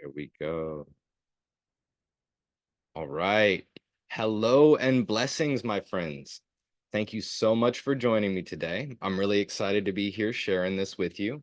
Here we go. All right. Hello and blessings, my friends. Thank you so much for joining me today. I'm really excited to be here sharing this with you.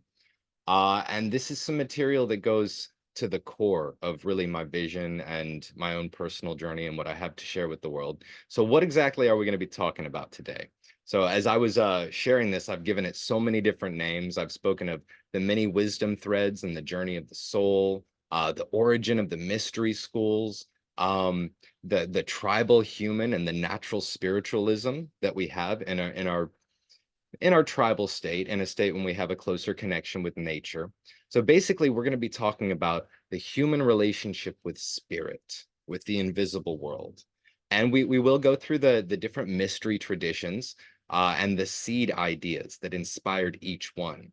And this is some material that goes to the core of really my vision and my own personal journey and what I have to share with the world. So what exactly are we going to be talking about today? So as I was sharing this, I've given it so many different names. I've spoken of the many wisdom threads and the journey of the soul, the origin of the mystery schools, um, the tribal human and the natural spiritualism that we have in our tribal state, in a state when we have a closer connection with nature. So basically, we're going to be talking about the human relationship with spirit, with the invisible world. And we will go through the different mystery traditions and the seed ideas that inspired each one.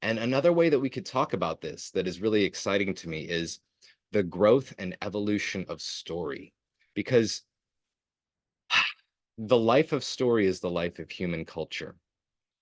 And another way that we could talk about this that is really exciting to me is the growth and evolution of story. Because the life of story is the life of human culture.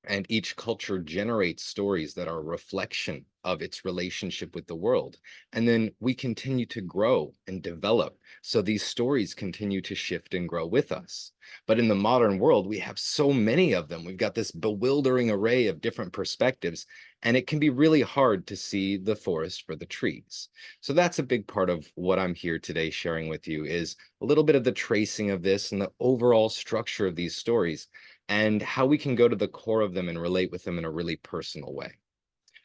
And each culture generates stories that are a reflection of its relationship with the world. And then we continue to grow and develop. So these stories continue to shift and grow with us. But in the modern world, we have so many of them. We've got this bewildering array of different perspectives, and it can be really hard to see the forest for the trees. So that's a big part of what I'm here today sharing with you is a little bit of the tracing of this and the overall structure of these stories and how we can go to the core of them and relate with them in a really personal way.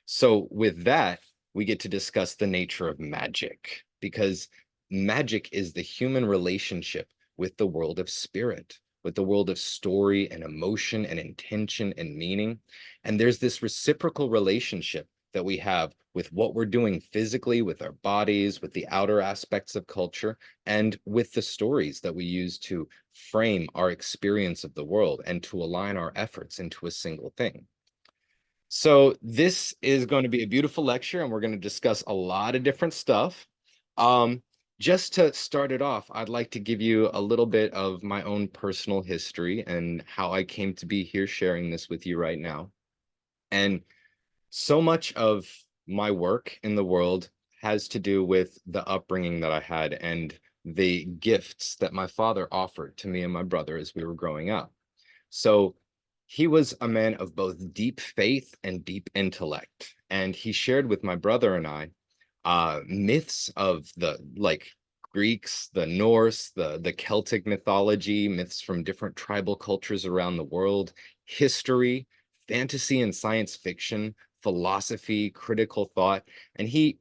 So with that, we get to discuss the nature of magic, because magic is the human relationship with the world of spirit, with the world of story and emotion and intention and meaning. And there's this reciprocal relationship that we have with what we're doing physically, with our bodies, with the outer aspects of culture, and with the stories that we use to frame our experience of the world and to align our efforts into a single thing. So this is going to be a beautiful lecture, and we're going to discuss a lot of different stuff. Um, just to start it off, I'd like to give you a little bit of my own personal history and how I came to be here sharing this with you right now. And so much of my work in the world has to do with the upbringing that I had and the gifts that my father offered to me and my brother as we were growing up. So he was a man of both deep faith and deep intellect. And he shared with my brother and I myths of the Greeks, the Norse, the Celtic mythology, myths from different tribal cultures around the world, history, fantasy and science fiction, philosophy, critical thought. And he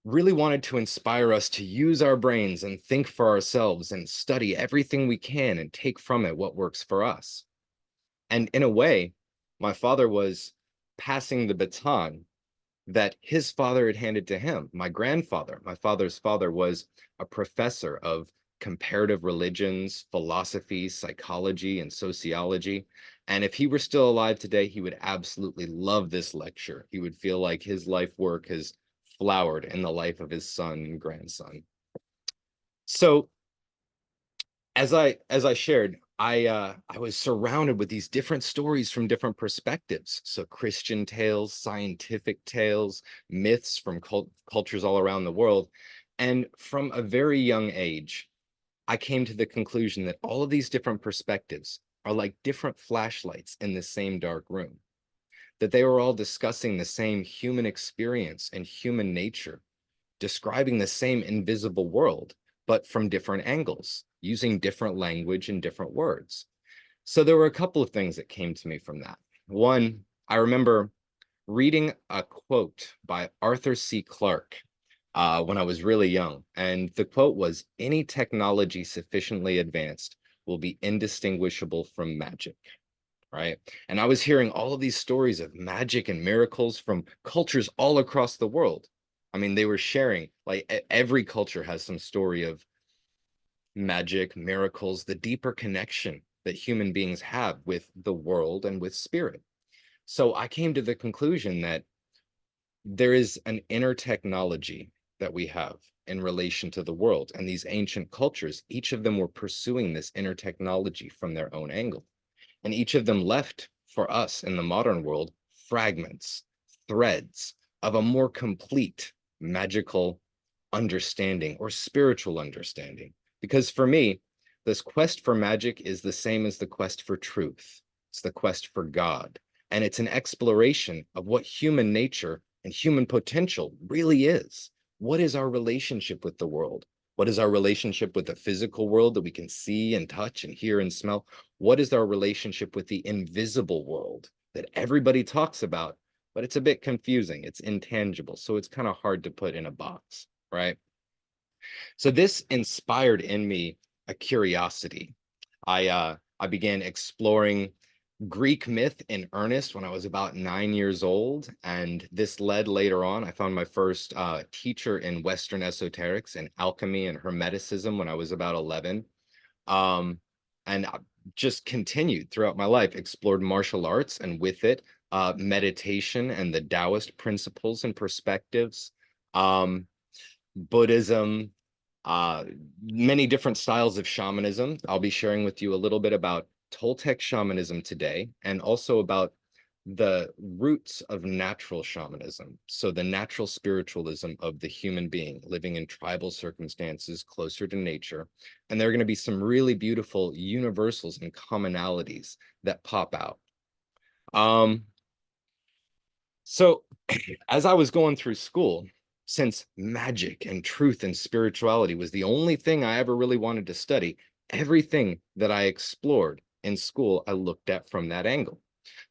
really wanted to inspire us to use our brains and think for ourselves and study everything we can and take from it what works for us. And in a way, my father was passing the baton that his father had handed to him. My grandfather, my father's father, was a professor of comparative religions, philosophy, psychology, and sociology. And if he were still alive today, he would absolutely love this lecture. He would feel like his life work has flowered in the life of his son and grandson. So as I shared, I was surrounded with these different stories from different perspectives. So Christian tales, scientific tales, myths from cultures all around the world. And from a very young age, I came to the conclusion that all of these different perspectives are like different flashlights in the same dark room, that they were all discussing the same human experience and human nature, describing the same invisible world, but from different angles, using different language and different words. So there were a couple of things that came to me from that. One, I remember reading a quote by Arthur C. Clarke when I was really young. And the quote was, "Any technology sufficiently advanced will be indistinguishable from magic." Right. And I was hearing all of these stories of magic and miracles from cultures all across the world. I mean, they were sharing, like every culture has some story of magic, miracles, the deeper connection that human beings have with the world and with spirit. So I came to the conclusion that there is an inner technology that we have in relation to the world. And these ancient cultures, each of them were pursuing this inner technology from their own angle. And each of them left for us in the modern world fragments, threads of a more complete magical understanding or spiritual understanding. Because for me, this quest for magic is the same as the quest for truth. It's the quest for God. And it's an exploration of what human nature and human potential really is. What is our relationship with the world? What is our relationship with the physical world that we can see and touch and hear and smell? What is our relationship with the invisible world that everybody talks about, but it's a bit confusing. It's intangible. So it's kind of hard to put in a box, right? So this inspired in me a curiosity. I began exploring Greek myth in earnest when I was about 9 years old, and this led later on. I found my first teacher in Western esoterics and alchemy and hermeticism when I was about 11. Um, and I just continued throughout my life, explored martial arts, and with it, meditation and the Taoist principles and perspectives. Um, Buddhism, uh, many different styles of shamanism. I'll be sharing with you a little bit about Toltec shamanism today, and also about the roots of natural shamanism. So the natural spiritualism of the human being living in tribal circumstances closer to nature. And there are going to be some really beautiful universals and commonalities that pop out. Um, so as I was going through school, since magic and truth and spirituality was the only thing I ever really wanted to study, everything that I explored in school, I looked at from that angle.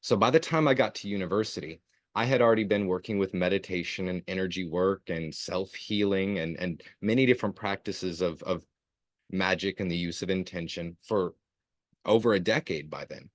So by the time I got to university, I had already been working with meditation and energy work and self-healing and many different practices of magic and the use of intention for over a decade by then.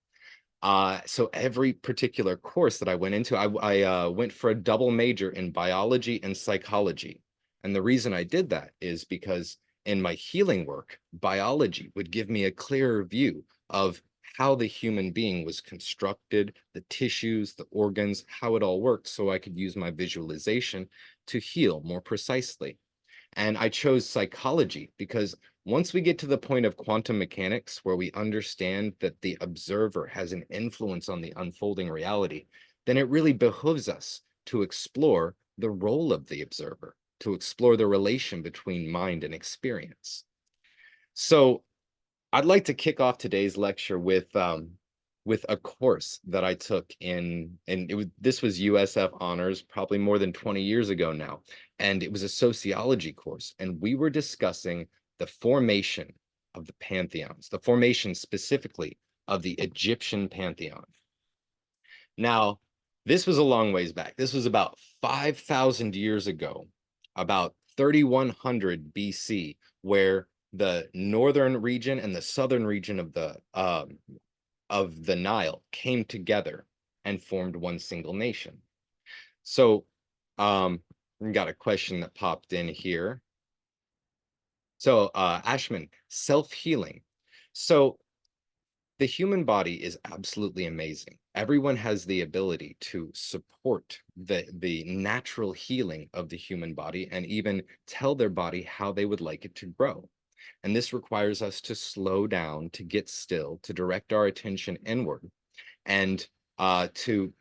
So every particular course that I went into, I went for a double major in biology and psychology. And the reason I did that is because in my healing work, biology would give me a clearer view of how the human being was constructed, the tissues, the organs, how it all worked, so I could use my visualization to heal more precisely. And I chose psychology because once we get to the point of quantum mechanics, where we understand that the observer has an influence on the unfolding reality, then it really behooves us to explore the role of the observer, to explore the relation between mind and experience. So I'd like to kick off today's lecture with a course that I took this was USF honors probably more than 20 years ago now, and it was a sociology course, and we were discussing the formation of the pantheons, the formation specifically of the Egyptian pantheon. Now, this was a long ways back. This was about 5,000 years ago, about 3,100 BC, where the northern region and the southern region of the Nile came together and formed one single nation. So, we got a question that popped in here. So, Ashman, self-healing. So, the human body is absolutely amazing. Everyone has the ability to support the natural healing of the human body and even tell their body how they would like it to grow. And this requires us to slow down, to get still, to direct our attention inward, and to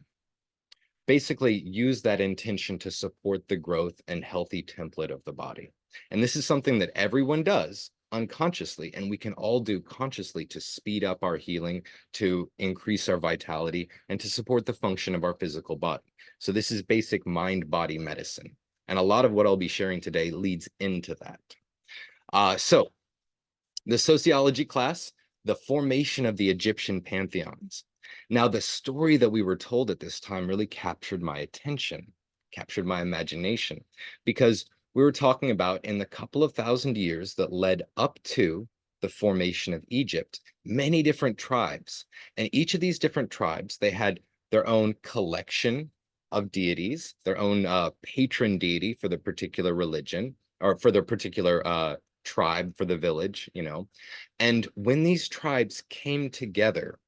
basically use that intention to support the growth and healthy template of the body. And this is something that everyone does unconsciously, and we can all do consciously to speed up our healing, to increase our vitality, and to support the function of our physical body. So this is basic mind-body medicine. And a lot of what I'll be sharing today leads into that. So the sociology class, the formation of the Egyptian pantheons. Now, the story that we were told at this time really captured my attention, captured my imagination, because we were talking about in the couple of thousand years that led up to the formation of Egypt, many different tribes. And each of these different tribes, they had their own collection of deities, their own patron deity for the particular religion, or for the particular tribe, for the village, you know. And when these tribes came together,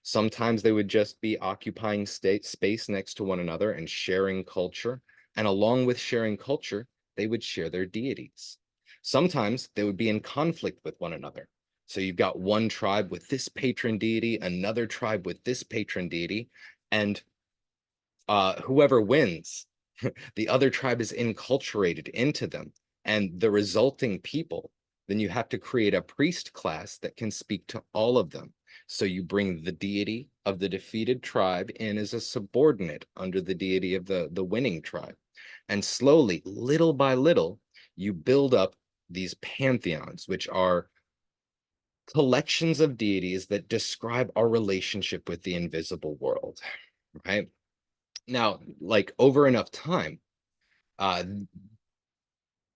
sometimes they would just be occupying space next to one another and sharing culture. And along with sharing culture, they would share their deities. Sometimes they would be in conflict with one another. So you've got one tribe with this patron deity, another tribe with this patron deity, and whoever wins, the other tribe is enculturated into them. and the resulting people, then you have to create a priest class that can speak to all of them. So you bring the deity of the defeated tribe in as a subordinate under the deity of the winning tribe. And slowly, little by little, you build up these pantheons, which are collections of deities that describe our relationship with the invisible world, right? Now, like over enough time, on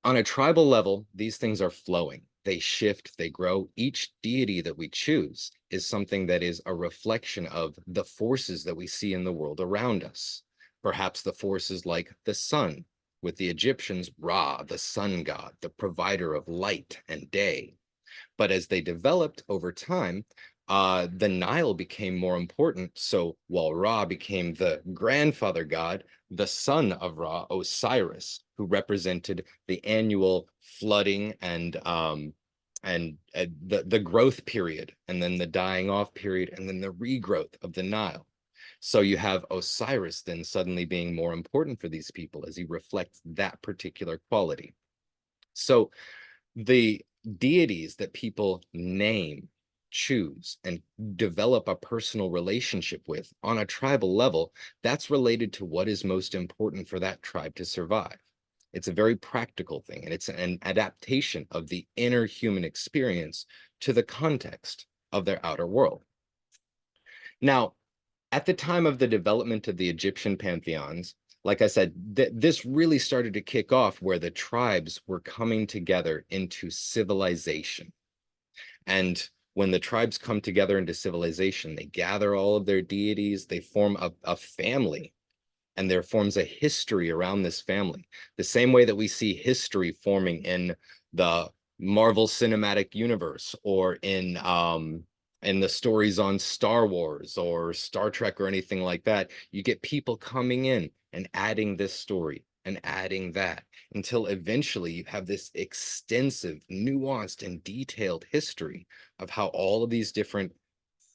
a tribal level, these things are flowing. They shift, they grow. Each deity that we choose is something that is a reflection of the forces that we see in the world around us. Perhaps the forces like the sun, with the Egyptians, Ra, the sun god, the provider of light and day. But as they developed over time, the Nile became more important. So while Ra became the grandfather god, the son of Ra, Osiris, who represented the annual flooding and the growth period, and then the dying off period, and then the regrowth of the Nile. So you have Osiris then suddenly being more important for these people as he reflects that particular quality. So the deities that people name, choose, and develop a personal relationship with on a tribal level, that's related to what is most important for that tribe to survive. It's a very practical thing, and it's an adaptation of the inner human experience to the context of their outer world. Now, at the time of the development of the Egyptian pantheons, like I said, this really started to kick off where the tribes were coming together into civilization. And when the tribes come together into civilization, they gather all of their deities, they form a family, and there forms a history around this family. The same way that we see history forming in the Marvel Cinematic Universe or in the stories on Star Wars or Star Trek or anything like that, you get people coming in and adding this story and adding that until eventually you have this extensive, nuanced, and detailed history of how all of these different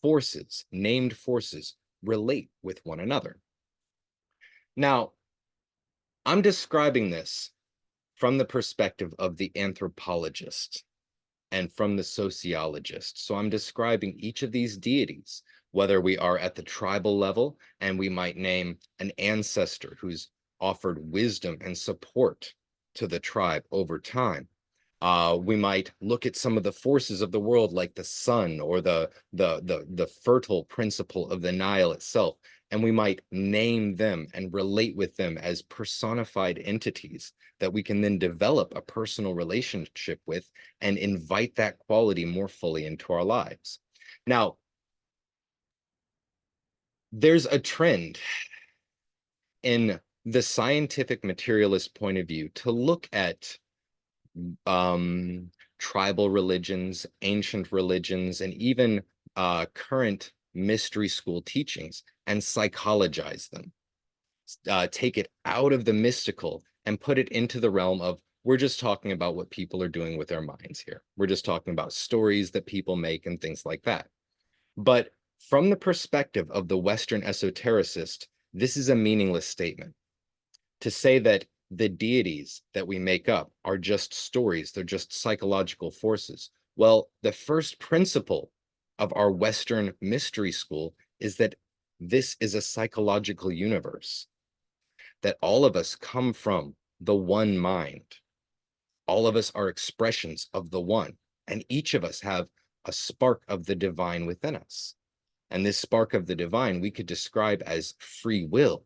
forces, named forces, relate with one another. Now, I'm describing this from the perspective of the anthropologist and from the sociologist. So I'm describing each of these deities, whether we are at the tribal level and we might name an ancestor who's offered wisdom and support to the tribe over time. We might look at some of the forces of the world, like the sun or the fertile principle of the Nile itself, and we might name them and relate with them as personified entities that we can then develop a personal relationship with and invite that quality more fully into our lives. Now, there's a trend in the scientific materialist point of view to look at tribal religions, ancient religions, and even current mystery school teachings and psychologize them. Take it out of the mystical and put it into the realm of we're just talking about what people are doing with their minds here. We're just talking about stories that people make and things like that. But from the perspective of the Western esotericist, this is a meaningless statement. To say that the deities that we make up are just stories, they're just psychological forces. Well, the first principle of our Western mystery school is that this is a psychological universe, that all of us come from the one mind. All of us are expressions of the one, and each of us have a spark of the divine within us. And this spark of the divine we could describe as free will.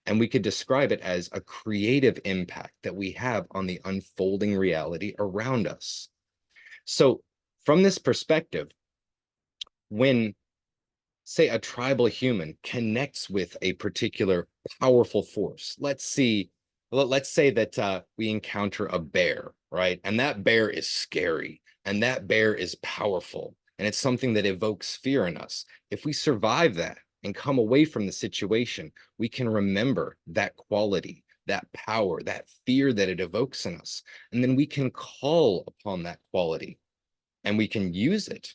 And we could describe it as a creative impact that we have on the unfolding reality around us. So from this perspective, when, say, a tribal human connects with a particular powerful force, let's say that we encounter a bear, right? And that bear is scary, and that bear is powerful, and it's something that evokes fear in us. If we survive that and come away from the situation, we can remember that quality, that power, that fear that it evokes in us. And then we can call upon that quality and we can use it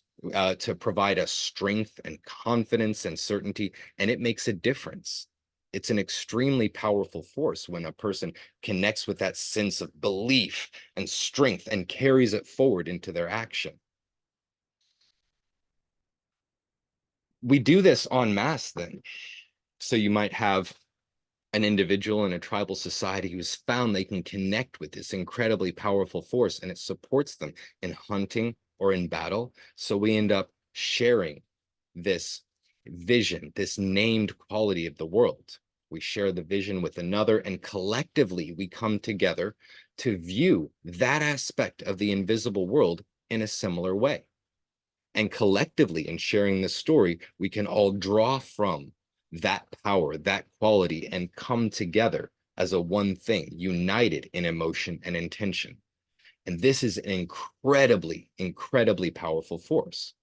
to provide us strength and confidence and certainty. And it makes a difference. It's an extremely powerful force when a person connects with that sense of belief and strength and carries it forward into their action. We do this en masse then. So you might have an individual in a tribal society who's found they can connect with this incredibly powerful force, and it supports them in hunting or in battle. So we end up sharing this vision, this named quality of the world. We share the vision with another, and collectively we come together to view that aspect of the invisible world in a similar way. And collectively, in sharing this story, we can all draw from that power, that quality, and come together as a one thing, united in emotion and intention. And this is an incredibly, incredibly powerful force.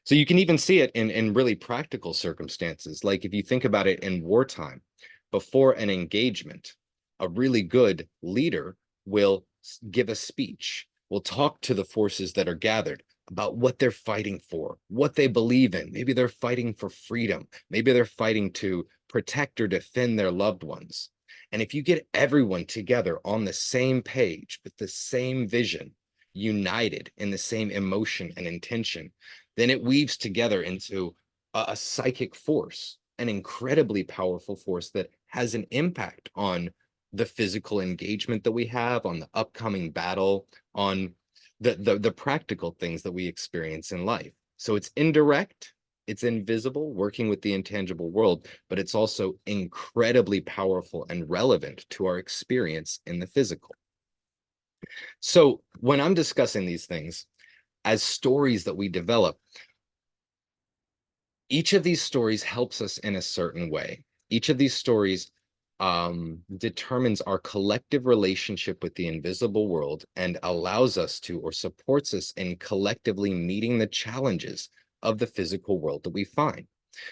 So you can even see it in really practical circumstances. Like if you think about it in wartime, before an engagement, a really good leader will give a speech, will talk to the forces that are gathered about what they're fighting for, what they believe in. Maybe they're fighting for freedom. Maybe they're fighting to protect or defend their loved ones. And if you get everyone together on the same page with the same vision, united in the same emotion and intention, then it weaves together into a psychic force, an incredibly powerful force that has an impact on the physical engagement that we have, on the upcoming battle, on the practical things that we experience in life. So it's indirect, it's invisible, working with the intangible world, but it's also incredibly powerful and relevant to our experience in the physical. So when I'm discussing these things as stories that we develop, each of these stories helps us in a certain way. Each of these stories determines our collective relationship with the invisible world and allows us to, or supports us in collectively meeting the challenges of the physical world that we find.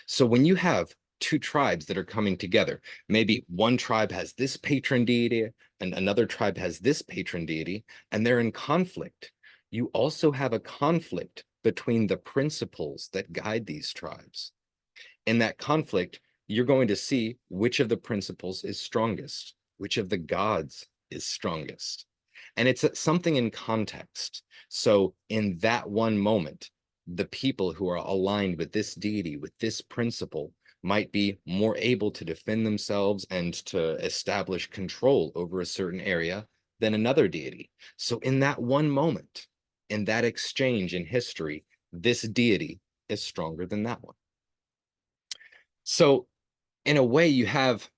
So when you have two tribes that are coming together, maybe one tribe has this patron deity and another tribe has this patron deity, and they're in conflict. You also have a conflict between the principles that guide these tribes. In that conflict, you're going to see which of the principles is strongest, which of the gods is strongest. And it's something in context. So in that one moment, the people who are aligned with this deity, with this principle, might be more able to defend themselves and to establish control over a certain area than another deity. So in that one moment, in that exchange in history, this deity is stronger than that one. So in a way, you have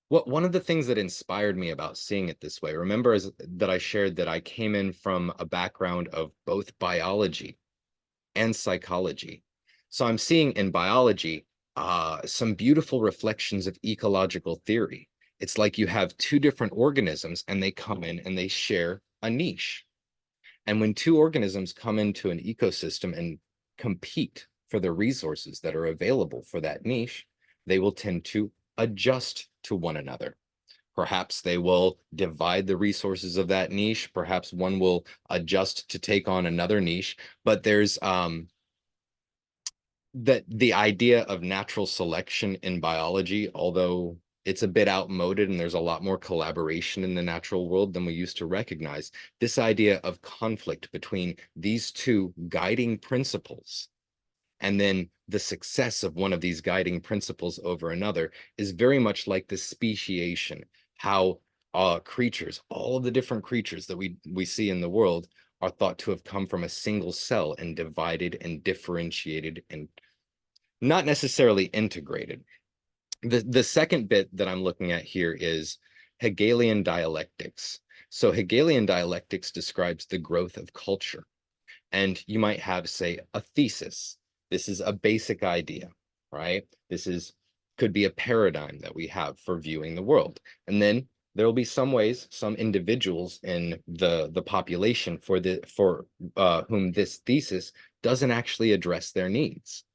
one of the things that inspired me about seeing it this way. Remember that I shared that I came in from a background of both biology and psychology. So I'm seeing in biology some beautiful reflections of ecological theory. It's like you have two different organisms and they come in and they share a niche. And when two organisms come into an ecosystem and compete for the resources that are available for that niche, they will tend to adjust to one another. Perhaps they will divide the resources of that niche. Perhaps one will adjust to take on another niche. But there's that the idea of natural selection in biology, although it's a bit outmoded and there's a lot more collaboration in the natural world than we used to recognize, this idea of conflict between these two guiding principles and then the success of one of these guiding principles over another is very much like the speciation, how creatures, all of the different creatures that we see in the world are thought to have come from a single cell and divided and differentiated and not necessarily integrated. The second bit that I'm looking at here is Hegelian dialectics. So Hegelian dialectics describes the growth of culture. And you might have, say, a thesis. This is a basic idea, right? Could be a paradigm that we have for viewing the world. And then there will be some ways, some individuals in the population for whom this thesis doesn't actually address their needs.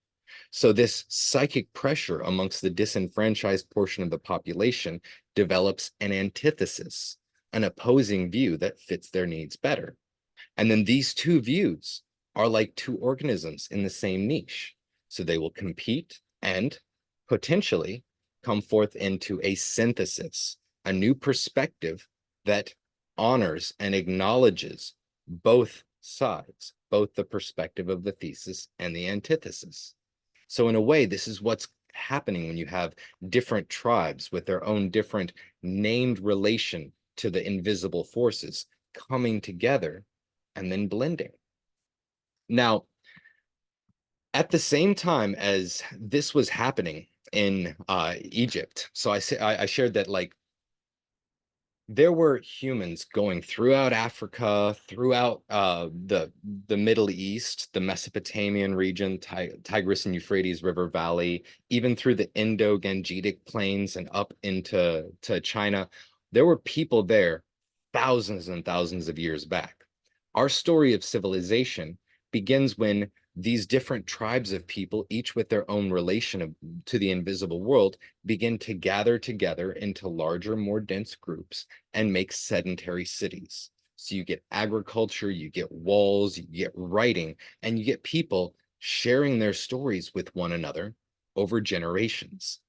So this psychic pressure amongst the disenfranchised portion of the population develops an antithesis, an opposing view that fits their needs better. And then these two views are like two organisms in the same niche. So they will compete and potentially come forth into a synthesis, a new perspective that honors and acknowledges both sides, both the perspective of the thesis and the antithesis. So in a way, this is what's happening when you have different tribes with their own different named relation to the invisible forces coming together and then blending. Now, at the same time as this was happening in Egypt, so I shared that like there were humans going throughout Africa, throughout the Middle East, the Mesopotamian region, Tigris and Euphrates River Valley, even through the Indo-Gangetic plains and up into China. There were people there thousands and thousands of years back. Our story of civilization begins when these different tribes of people, each with their own relation to the invisible world, begin to gather together into larger, more dense groups and make sedentary cities. So you get agriculture, you get walls, you get writing, and you get people sharing their stories with one another over generations.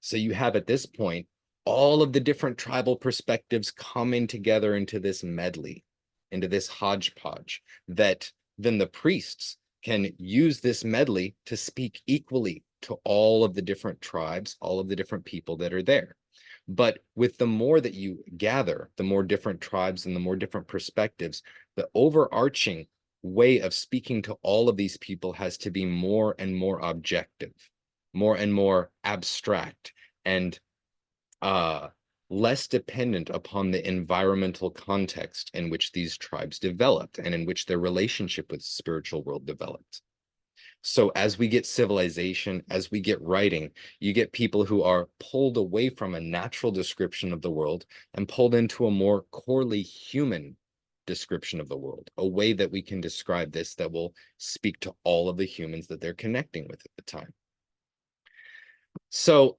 So you have at this point all of the different tribal perspectives coming together into this medley, into this hodgepodge, that then the priests can use this medley to speak equally to all of the different tribes, all of the different people that are there. But with the more that you gather, the more different tribes and the more different perspectives, the overarching way of speaking to all of these people has to be more and more objective, more and more abstract, and less dependent upon the environmental context in which these tribes developed and in which their relationship with the spiritual world developed. So as we get civilization, as we get writing, you get people who are pulled away from a natural description of the world and pulled into a more corely human description of the world, a way that we can describe this that will speak to all of the humans that they're connecting with at the time. So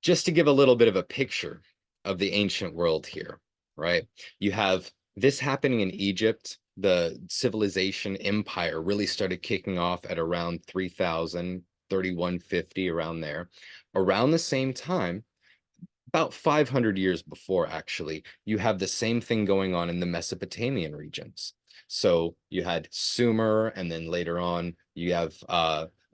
just to give a little bit of a picture of the ancient world here, right? You have this happening in Egypt. The civilization empire really started kicking off at around 3000, 3150, around there. Around the same time, about 500 years before, actually, you have the same thing going on in the Mesopotamian regions. So you had Sumer, and then later on, you have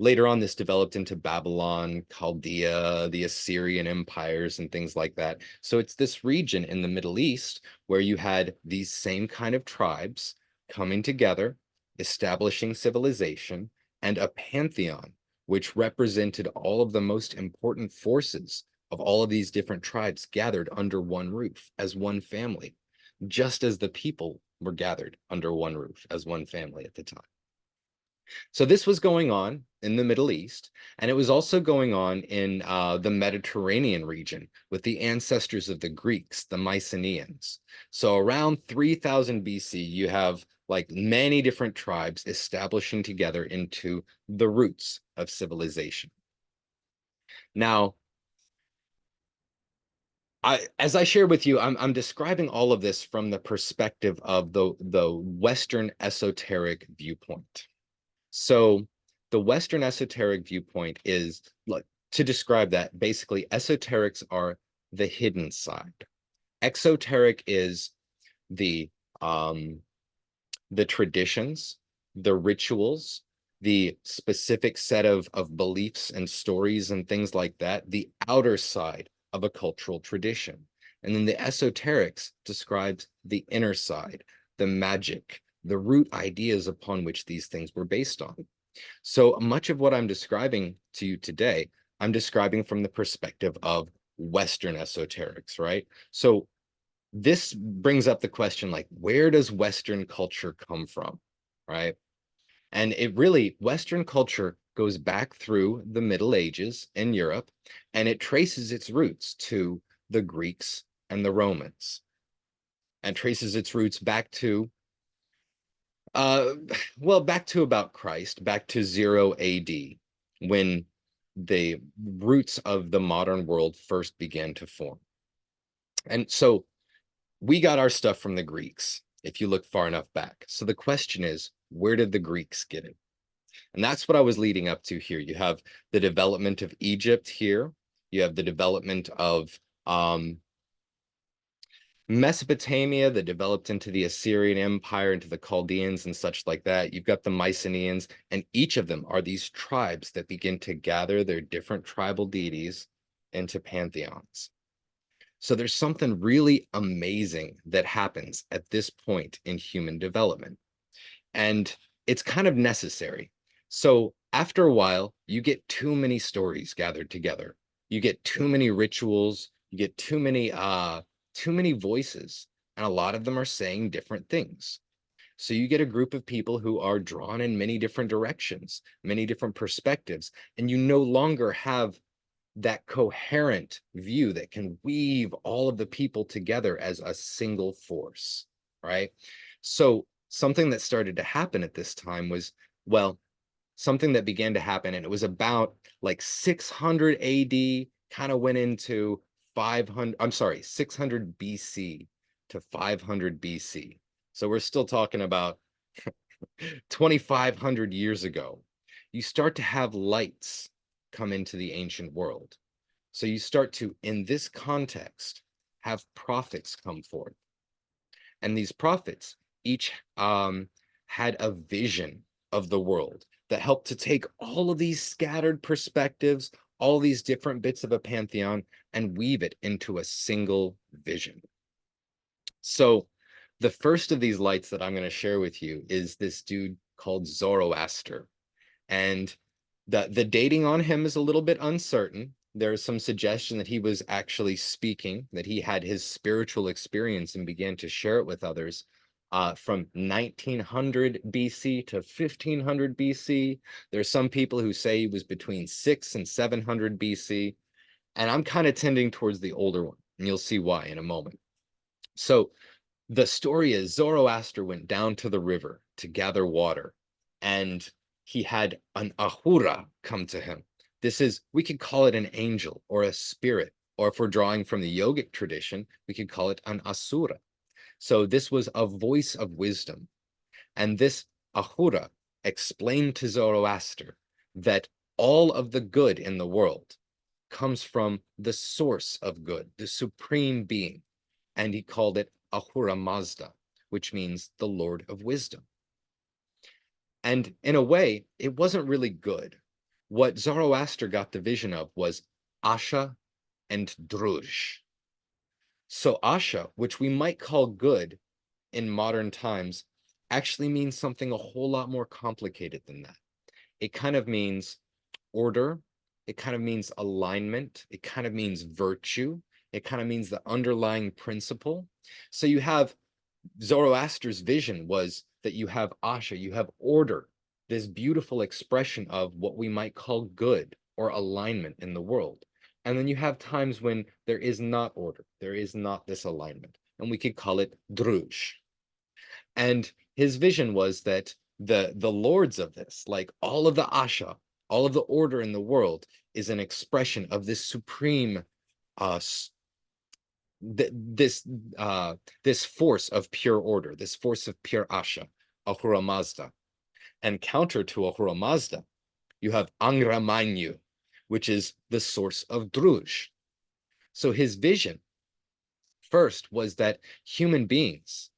later on this developed into Babylon, Chaldea, the Assyrian empires, and things like that. So it's this region in the Middle East where you had these same kind of tribes coming together, establishing civilization, and a pantheon, which represented all of the most important forces of all of these different tribes gathered under one roof as one family, just as the people were gathered under one roof as one family at the time. So this was going on in the Middle East, and it was also going on in the Mediterranean region with the ancestors of the Greeks, the Mycenaeans. So around 3000 BC, you have like many different tribes establishing together into the roots of civilization. Now, as I shared with you, I'm describing all of this from the perspective of the Western esoteric viewpoint. So the Western esoteric viewpoint is, like, to describe that, basically esoterics are the hidden side. Exoteric is the traditions, the rituals, the specific set of beliefs and stories and things like that, the outer side of a cultural tradition. And then the esoterics describes the inner side, the magic, the root ideas upon which these things were based on. So much of what I'm describing to you today, I'm describing from the perspective of Western esoterics, right? So this brings up the question, like, where does Western culture come from, right? And it really, Western culture goes back through the Middle Ages in Europe, and it traces its roots to the Greeks and the Romans, and traces its roots back to, uh, well, back to about Christ, back to 0 AD, when the roots of the modern world first began to form. And so we got our stuff from the Greeks, if you look far enough back. So the question is, where did the Greeks get it? And that's what I was leading up to here. You have the development of Egypt here. You have the development of Mesopotamia that developed into the Assyrian Empire, into the Chaldeans and such like that. You've got the Mycenaeans, and each of them are these tribes that begin to gather their different tribal deities into pantheons. So there's something really amazing that happens at this point in human development. And it's kind of necessary. So after a while, you get too many stories gathered together. You get too many rituals, you get too many voices, and a lot of them are saying different things. So you get a group of people who are drawn in many different directions, many different perspectives, and you no longer have that coherent view that can weave all of the people together as a single force, right? So something that started to happen at this time was, well, something that began to happen, and it was about like 600 AD, kind of went into 600 BC to 500 BC. So we're still talking about 2,500 years ago. You start to have lights come into the ancient world. So you start to, in this context, have prophets come forth. And these prophets each had a vision of the world that helped to take all of these scattered perspectives, all these different bits of a pantheon, and weave it into a single vision. So the first of these lights that I'm going to share with you is this dude called Zoroaster. And the dating on him is a little bit uncertain. There's some suggestion that he was actually speaking, that he had his spiritual experience and began to share it with others from 1900 BC to 1500 BC. There's some people who say he was between 600 and 700 BC. And I'm kind of tending towards the older one, and you'll see why in a moment. So the story is Zoroaster went down to the river to gather water, and he had an ahura come to him. This is, we could call it an angel or a spirit, or if we're drawing from the yogic tradition, we could call it an asura. So this was a voice of wisdom. And this ahura explained to Zoroaster that all of the good in the world comes from the source of good, the supreme being. And he called it Ahura Mazda, which means the Lord of Wisdom. And in a way, it wasn't really good. What Zoroaster got the vision of was Asha and Druj. So Asha, which we might call good in modern times, actually means something a whole lot more complicated than that. It kind of means order. It kind of means alignment. It kind of means virtue. It kind of means the underlying principle. So you have Zoroaster's vision was that you have Asha, you have order, this beautiful expression of what we might call good or alignment in the world. And then you have times when there is not order, there is not this alignment, and we could call it Druj. And his vision was that the lords of this, like all of the Asha, all of the order in the world, is an expression of this supreme this force of pure order, this force of pure Asha, Ahura Mazda. And counter to Ahura Mazda, you have Angra Mainyu, which is the source of Druj. So his vision first was that human beings,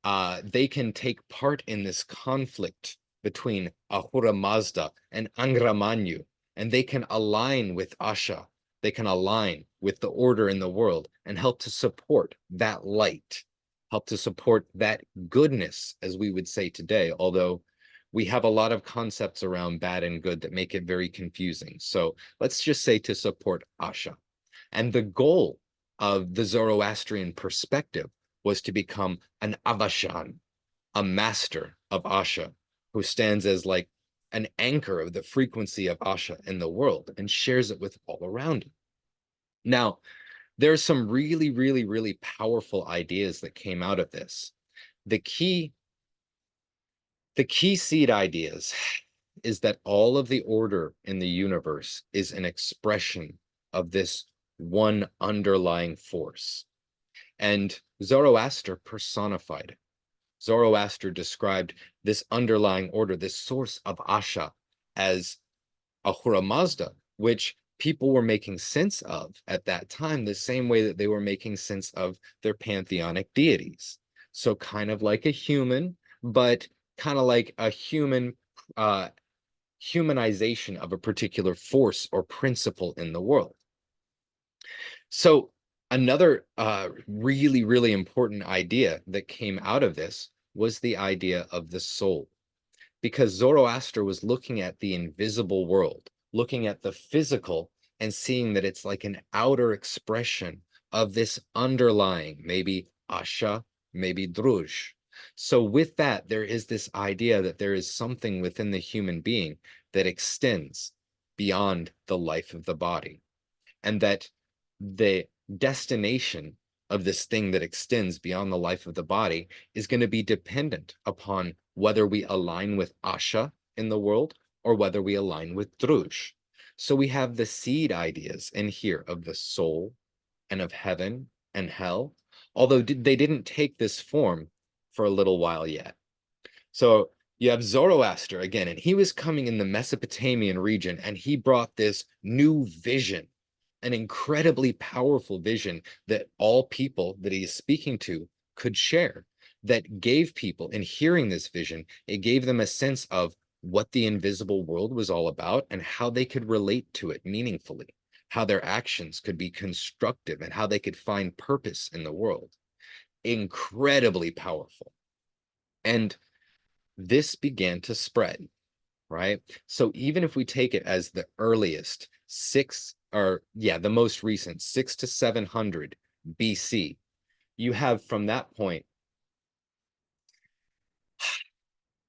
they can take part in this conflict between Ahura Mazda and Angra Mainyu, and they can align with Asha. They can align with the order in the world and help to support that light, help to support that goodness, as we would say today, although we have a lot of concepts around bad and good that make it very confusing. So let's just say to support Asha. And the goal of the Zoroastrian perspective was to become an Avashan, a master of Asha, who stands as like an anchor of the frequency of Asha in the world and shares it with all around it. Now, there's some really, really, really powerful ideas that came out of this. The key seed ideas is that all of the order in the universe is an expression of this one underlying force. And Zoroaster personified it. Zoroaster described this underlying order, this source of Asha, as Ahura Mazda, which people were making sense of at that time, the same way that they were making sense of their pantheonic deities. So kind of like a human, but kind of like a human humanization of a particular force or principle in the world. So another really, really important idea that came out of this was the idea of the soul, because Zoroaster was looking at the invisible world, looking at the physical and seeing that it's like an outer expression of this underlying, maybe Asha, maybe Druj. So with that, there is this idea that there is something within the human being that extends beyond the life of the body, and that the destination of this thing that extends beyond the life of the body is going to be dependent upon whether we align with Asha in the world or whether we align with Druj. So we have the seed ideas in here of the soul and of heaven and hell, although they didn't take this form for a little while yet. So you have Zoroaster again, and he was coming in the Mesopotamian region, and he brought this new vision, an incredibly powerful vision that all people that he is speaking to could share, that gave people, in hearing this vision, it gave them a sense of what the invisible world was all about and how they could relate to it meaningfully, how their actions could be constructive, and how they could find purpose in the world. Incredibly powerful. And this began to spread, right? So even if we take it as the earliest the most recent 6 to 700 BC, you have from that point,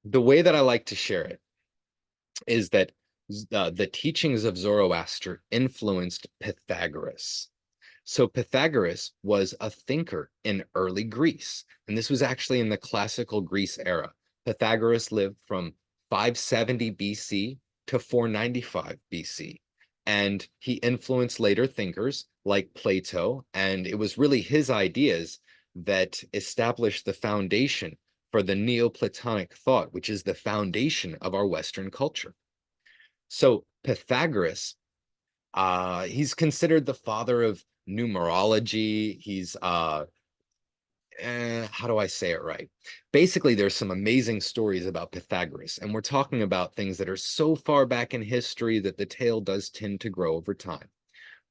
the way that I like to share it is that the teachings of Zoroaster influenced Pythagoras. So Pythagoras was a thinker in early Greece, and this was actually in the classical Greece era. Pythagoras lived from 570 BC to 495 BC, and he influenced later thinkers like Plato, and it was really his ideas that established the foundation for the Neoplatonic thought, which is the foundation of our Western culture. So Pythagoras, he's considered the father of numerology. He's how do I say it right? Basically, there's some amazing stories about Pythagoras, and we're talking about things that are so far back in history that the tale does tend to grow over time.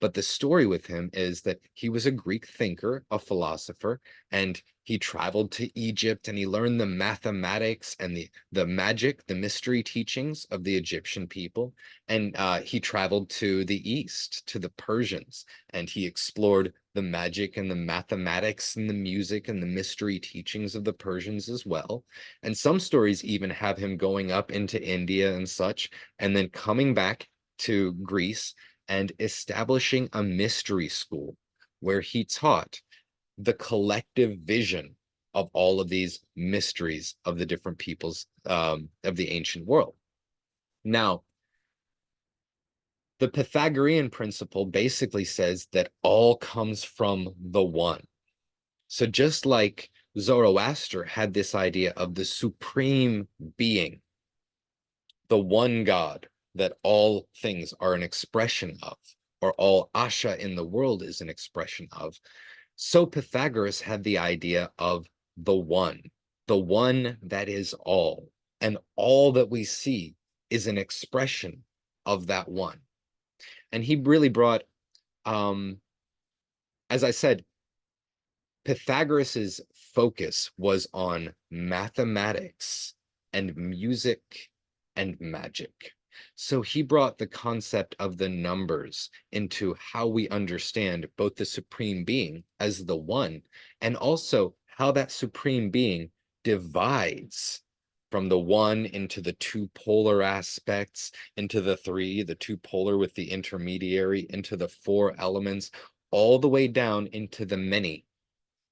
But the story with him is that he was a Greek thinker, a philosopher, and he traveled to Egypt and he learned the mathematics and the magic, the mystery teachings of the Egyptian people. And he traveled to the East, to the Persians, and he explored the magic and the mathematics and the music and the mystery teachings of the Persians as well. And some stories even have him going up into India and such, and then coming back to Greece and establishing a mystery school where he taught the collective vision of all of these mysteries of the different peoples of the ancient world. Now, the Pythagorean principle basically says that all comes from the one. So just like Zoroaster had this idea of the supreme being, the one God that all things are an expression of, or all Asha in the world is an expression of, so Pythagoras had the idea of the one that is all, and all that we see is an expression of that one. And he really brought, as I said, Pythagoras's focus was on mathematics and music and magic. So he brought the concept of the numbers into how we understand both the supreme being as the one, and also how that supreme being divides from the one into the two polar aspects, into the three, the two polar with the intermediary, into the four elements, all the way down into the many,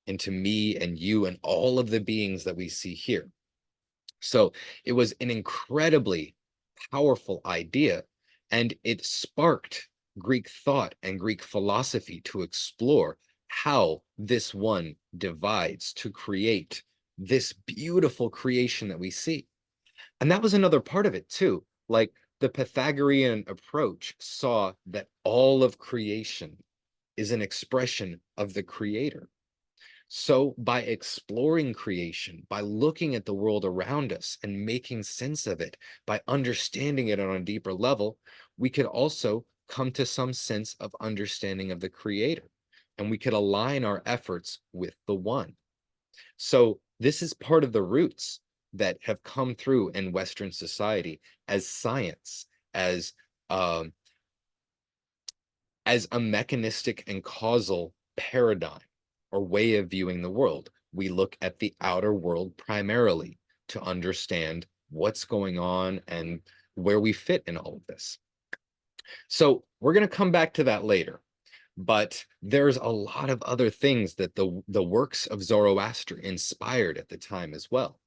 into me and you and all of the beings that we see here. So it was an incredibly powerful idea, and it sparked Greek thought and Greek philosophy to explore how this one divides to create this beautiful creation that we see. And that was another part of it too. Like the Pythagorean approach saw that all of creation is an expression of the creator. So by exploring creation, by looking at the world around us and making sense of it, by understanding it on a deeper level, we could also come to some sense of understanding of the creator. And we could align our efforts with the one. So this is part of the roots that have come through in Western society as science, as um, as a mechanistic and causal paradigm or way of viewing the world. We look at the outer world primarily to understand what's going on and where we fit in all of this. So we're going to come back to that later. But there's a lot of other things that the works of Zoroaster inspired at the time as well.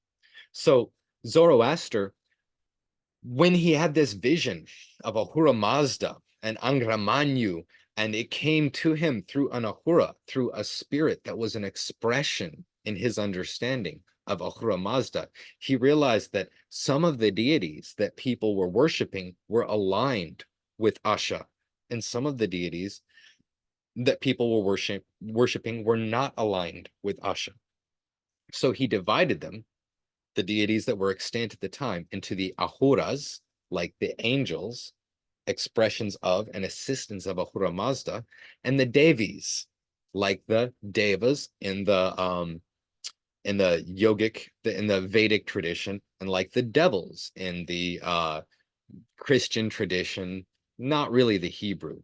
So Zoroaster, when he had this vision of Ahura Mazda and Angra Mainyu, and it came to him through an Ahura, through a spirit that was an expression in his understanding of Ahura Mazda, he realized that some of the deities that people were worshiping were aligned with Asha, and some of the deities that people were worshiping were not aligned with Asha. So he divided them, the deities that were extant at the time, into the Ahuras, like the angels, expressions of and assistants of Ahura Mazda, and the Devis, like the Devas in the yogic, in the Vedic tradition, and like the devils in the Christian tradition, not really the Hebrew.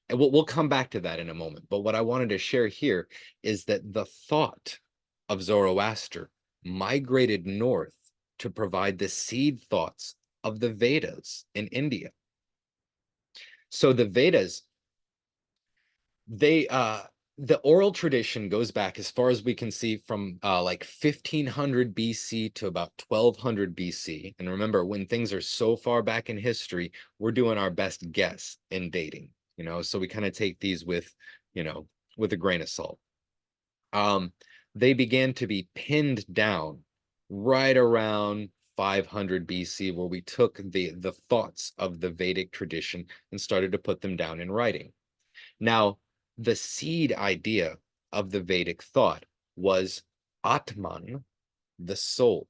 And we'll come back to that in a moment. But what I wanted to share here is that the thought of Zoroaster migrated north to provide the seed thoughts of the Vedas in India. So the Vedas, the oral tradition goes back as far as we can see from like 1500 BC to about 1200 BC. And remember, when things are so far back in history, we're doing our best guess in dating, so we kind of take these with, with a grain of salt. They began to be pinned down right around 500 BC, where we took the thoughts of the Vedic tradition and started to put them down in writing. Now, the seed idea of the Vedic thought was Atman, the soul,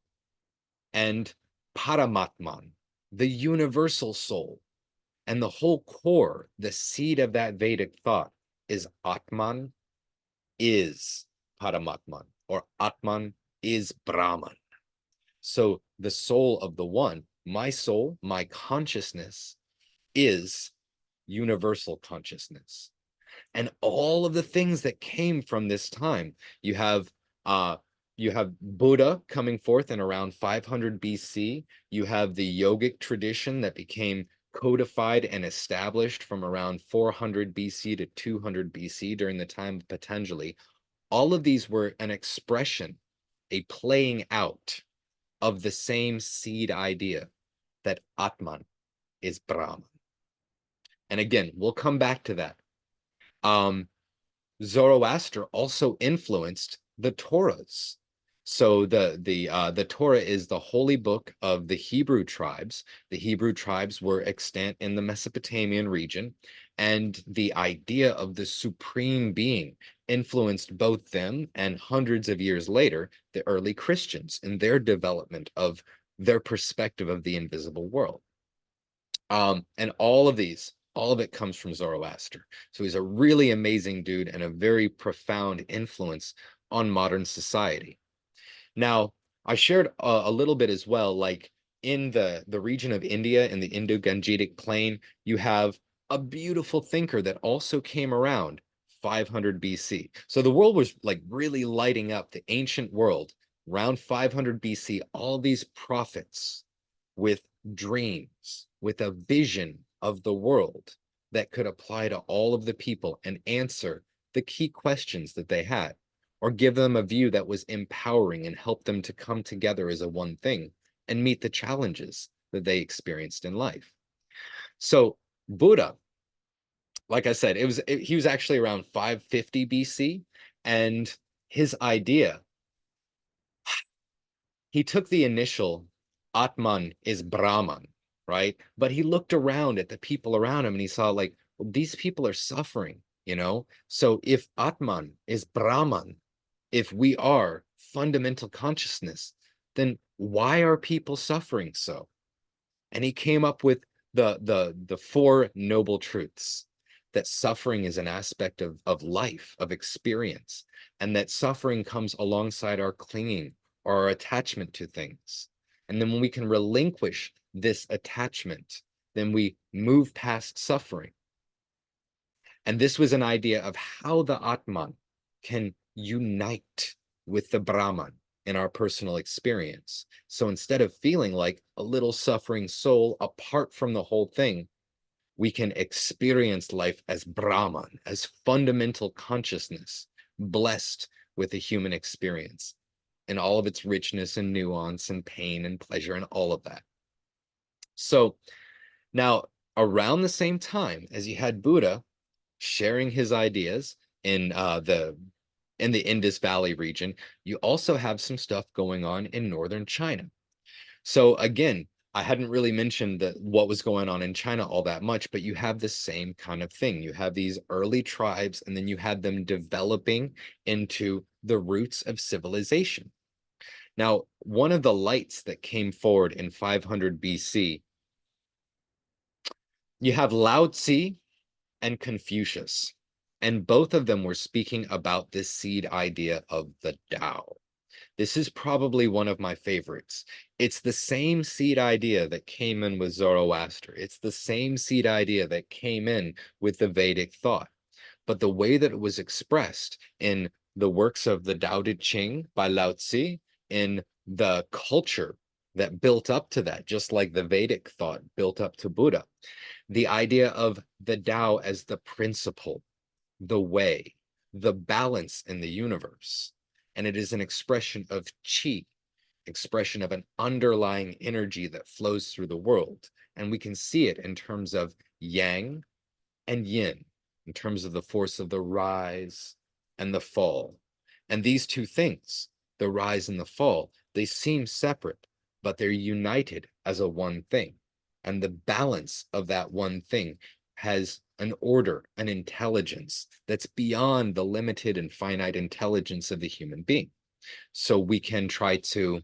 and Paramatman, the universal soul. And the whole core, the seed of that Vedic thought is Atman is Paramatman, or Atman is Brahman. So the soul of the one, my soul, my consciousness, is universal consciousness. And all of the things that came from this time, you have Buddha coming forth in around 500 BC. You have the yogic tradition that became codified and established from around 400 BC to 200 BC during the time of Patanjali. All of these were an expression, a playing out of the same seed idea that Atman is Brahman. And again, we'll come back to that. Zoroaster also influenced the Torahs. So the Torah is the holy book of the Hebrew tribes. The Hebrew tribes were extant in the Mesopotamian region, and the idea of the supreme being influenced both them and hundreds of years later, the early Christians in their development of their perspective of the invisible world. And all of it comes from Zoroaster. So he's a really amazing dude and a very profound influence on modern society. Now, I shared a little bit as well, like in the region of India, in the Indo-Gangetic plain, you have a beautiful thinker that also came around 500 BC. So the world was like really lighting up, the ancient world, around 500 BC, all these prophets with dreams, with a vision of the world that could apply to all of the people and answer the key questions that they had, or give them a view that was empowering and help them to come together as a one thing and meet the challenges that they experienced in life. So Buddha, like I said, he was actually around 550 BC, and his idea he took the initial Atman is Brahman, right? But he looked around at the people around him and he saw like, well, these people are suffering, you know? So if Atman is Brahman, if we are fundamental consciousness, then why are people suffering so? And he came up with the four noble truths, that suffering is an aspect of life, of experience, and that suffering comes alongside our clinging or our attachment to things. And then when we can relinquish this attachment, then we move past suffering. And this was an idea of how the Atman can unite with the Brahman in our personal experience. So instead of feeling like a little suffering soul apart from the whole thing, we can experience life as Brahman, as fundamental consciousness, blessed with a human experience and all of its richness and nuance and pain and pleasure and all of that. So now, around the same time as you had Buddha sharing his ideas in the Indus Valley region, you also have some stuff going on in northern China. So again, I hadn't really mentioned what was going on in China all that much, but you have the same kind of thing. You have these early tribes, and then you had them developing into the roots of civilization. Now, one of the lights that came forward in 500 BC, you have Lao Tse and Confucius, and both of them were speaking about this seed idea of the Tao. This is probably one of my favorites. It's the same seed idea that came in with Zoroaster. It's the same seed idea that came in with the Vedic thought. But the way that it was expressed in the works of the Tao Te Ching by Lao Tse, in the culture that built up to that, just like the Vedic thought built up to Buddha, the idea of the Tao as the principle, the way, the balance in the universe. And it is an expression of chi, expression of an underlying energy that flows through the world. And we can see it in terms of yang and yin, in terms of the force of the rise and the fall. And these two things, the rise and the fall, they seem separate, but they're united as a one thing. And the balance of that one thing has an order, an intelligence that's beyond the limited and finite intelligence of the human being. So we can try to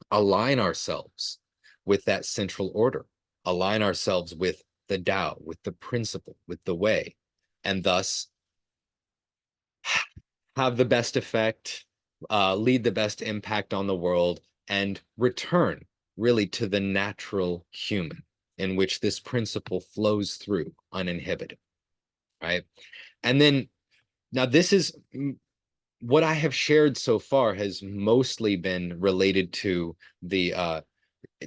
align ourselves with that central order, align ourselves with the Tao, with the principle, with the way, and thus have the best effect, lead the best impact on the world, and return really to the natural human in which this principle flows through uninhibited, right? And then now this is what I have shared so far has mostly been related to the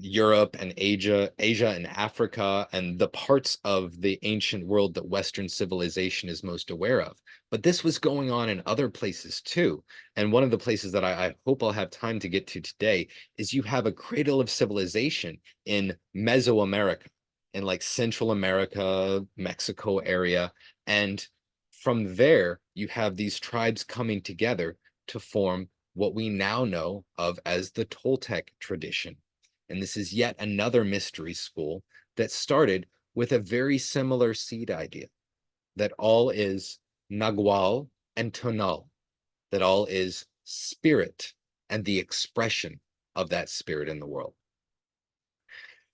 Europe and Asia and Africa, and the parts of the ancient world that Western civilization is most aware of. But this was going on in other places too. And one of the places that I hope I'll have time to get to today is you have a cradle of civilization in Mesoamerica, in like Central America, Mexico area. And from there, you have these tribes coming together to form what we now know of as the Toltec tradition. And this is yet another mystery school that started with a very similar seed idea, that all is Nagual and Tonal, that all is spirit and the expression of that spirit in the world.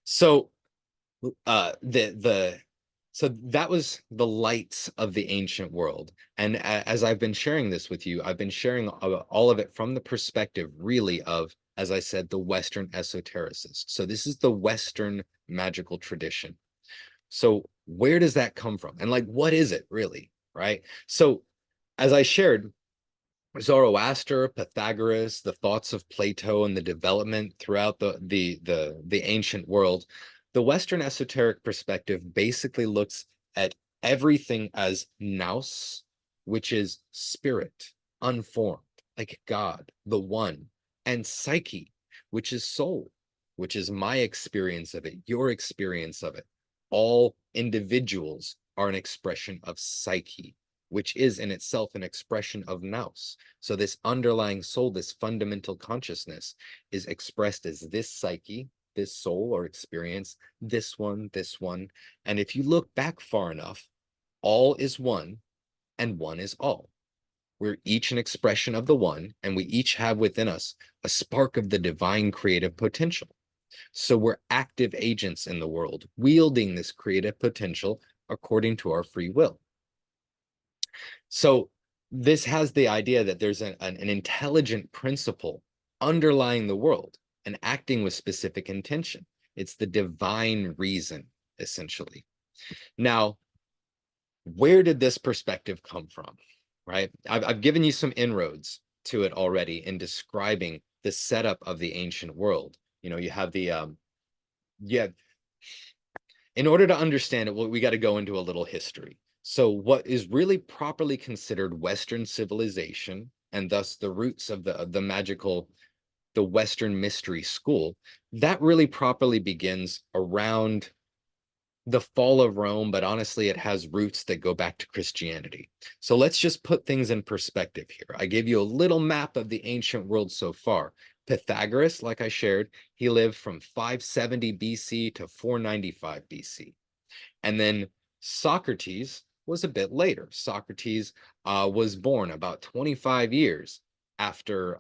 So so that was the lights of the ancient world. And as I've been sharing this with you, I've been sharing all of it from the perspective really of, as I said, the Western esotericist. So this is the Western magical tradition. So where does that come from? And like, what is it really, right? So as I shared, Zoroaster, Pythagoras, the thoughts of Plato, and the development throughout the ancient world, the Western esoteric perspective basically looks at everything as nous, which is spirit, unformed, like God, the one, and psyche, which is soul, which is my experience of it, your experience of it. All individuals are an expression of psyche. which is in itself an expression of nous. So this underlying soul, this fundamental consciousness, is expressed as this psyche, this soul or experience, this one, this one. And if you look back far enough, all is one and one is all. We're each an expression of the one, and we each have within us a spark of the divine creative potential. So we're active agents in the world, wielding this creative potential according to our free will. So this has the idea that there's an intelligent principle underlying the world and acting with specific intention. It's the divine reason, essentially. Now, where did this perspective come from, right? I've given you some inroads to it already in describing the setup of the ancient world. You know, you have the, in order to understand it, we got to go into a little history. So what is really properly considered Western civilization, and thus the roots of the magical, the Western mystery school, that really properly begins around the fall of Rome, but honestly, it has roots that go back to Christianity. So let's just put things in perspective here. I gave you a little map of the ancient world so far. Pythagoras, like I shared, he lived from 570 BC to 495 BC. And then Socrates was a bit later. Socrates was born about 25 years after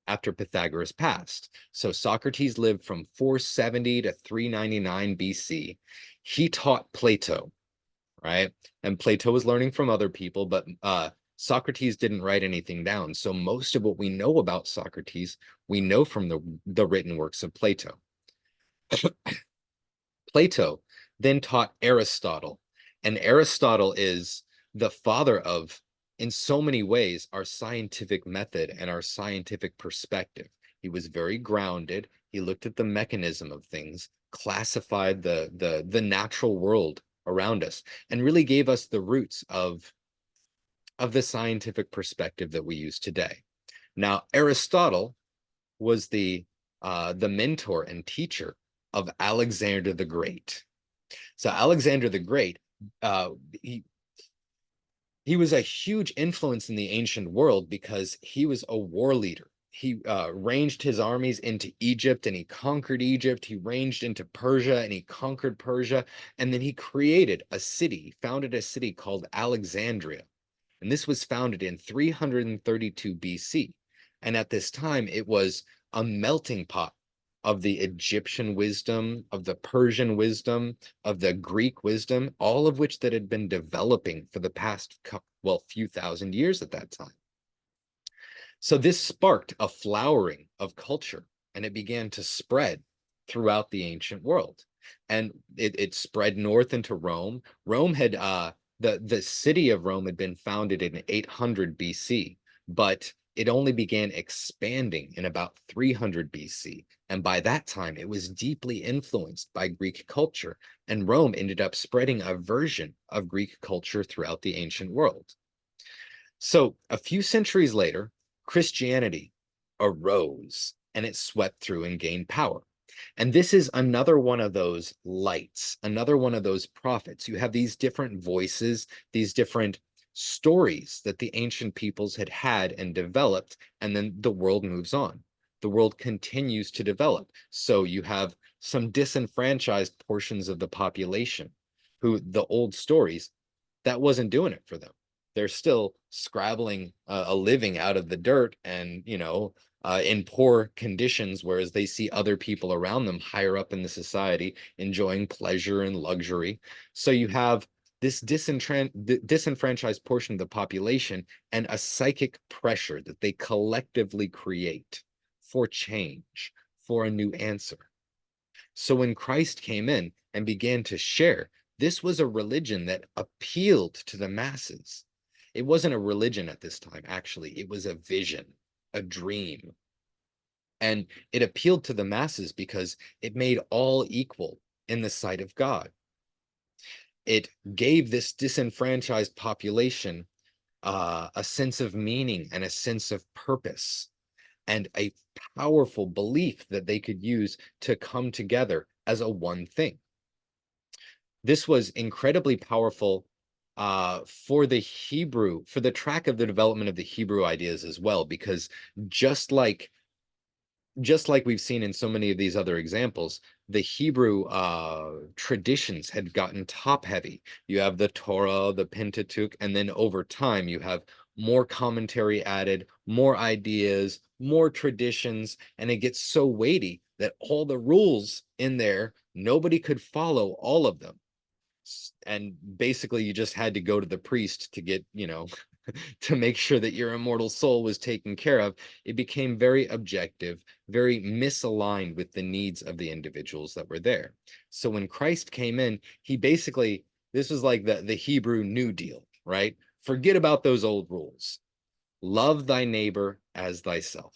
Pythagoras passed. So Socrates lived from 470 to 399 BC. He taught Plato, right? And Plato was learning from other people, but Socrates didn't write anything down. So most of what we know about Socrates, we know from the written works of Plato. Plato then taught Aristotle, and Aristotle is the father of, in so many ways, our scientific method and our scientific perspective. He was very grounded. He looked at the mechanism of things, classified the natural world around us, and really gave us the roots of the scientific perspective that we use today. Now, Aristotle was the mentor and teacher of Alexander the Great. So Alexander the Great, he was a huge influence in the ancient world because he was a war leader. He ranged his armies into Egypt and he conquered Egypt. He ranged into Persia and he conquered Persia. And then he created a city, founded a city called Alexandria. And this was founded in 332 BC. And at this time, it was a melting pot of the Egyptian wisdom, of the Persian wisdom, of the Greek wisdom, all of which that had been developing for the past, few thousand years at that time. So this sparked a flowering of culture, and it began to spread throughout the ancient world. And it spread north into Rome. Rome had, the city of Rome had been founded in 800 BC, but it only began expanding in about 300 BC. And by that time, it was deeply influenced by Greek culture. And Rome ended up spreading a version of Greek culture throughout the ancient world. So a few centuries later, Christianity arose and it swept through and gained power. And this is another one of those lights, another one of those prophets. You have these different voices, these different stories that the ancient peoples had had and developed, and then the world moves on. The world continues to develop. So you have some disenfranchised portions of the population who the old stories, that wasn't doing it for them. They're still scrabbling a living out of the dirt and, in poor conditions, whereas they see other people around them higher up in the society enjoying pleasure and luxury. So you have this disenfranchised portion of the population and a psychic pressure that they collectively create for change, for a new answer. So when Christ came in and began to share, this was a religion that appealed to the masses. It wasn't a religion at this time, actually. It was a vision, a dream. And it appealed to the masses because it made all equal in the sight of God. It gave this disenfranchised population a sense of meaning and a sense of purpose and a powerful belief that they could use to come together as a one thing. This was incredibly powerful for the track of the development of the Hebrew ideas as well, because just like just like we've seen in so many of these other examples, the Hebrew traditions had gotten top heavy. You have the Torah, the Pentateuch, and then over time you have more commentary added, more ideas, more traditions, and it gets so weighty that all the rules in there, nobody could follow all of them. And basically you just had to go to the priest to get, to make sure that your immortal soul was taken care of. It became very objective, very misaligned with the needs of the individuals that were there. So when Christ came in, he basically, this was like the Hebrew New Deal, right? Forget about those old rules. Love thy neighbor as thyself.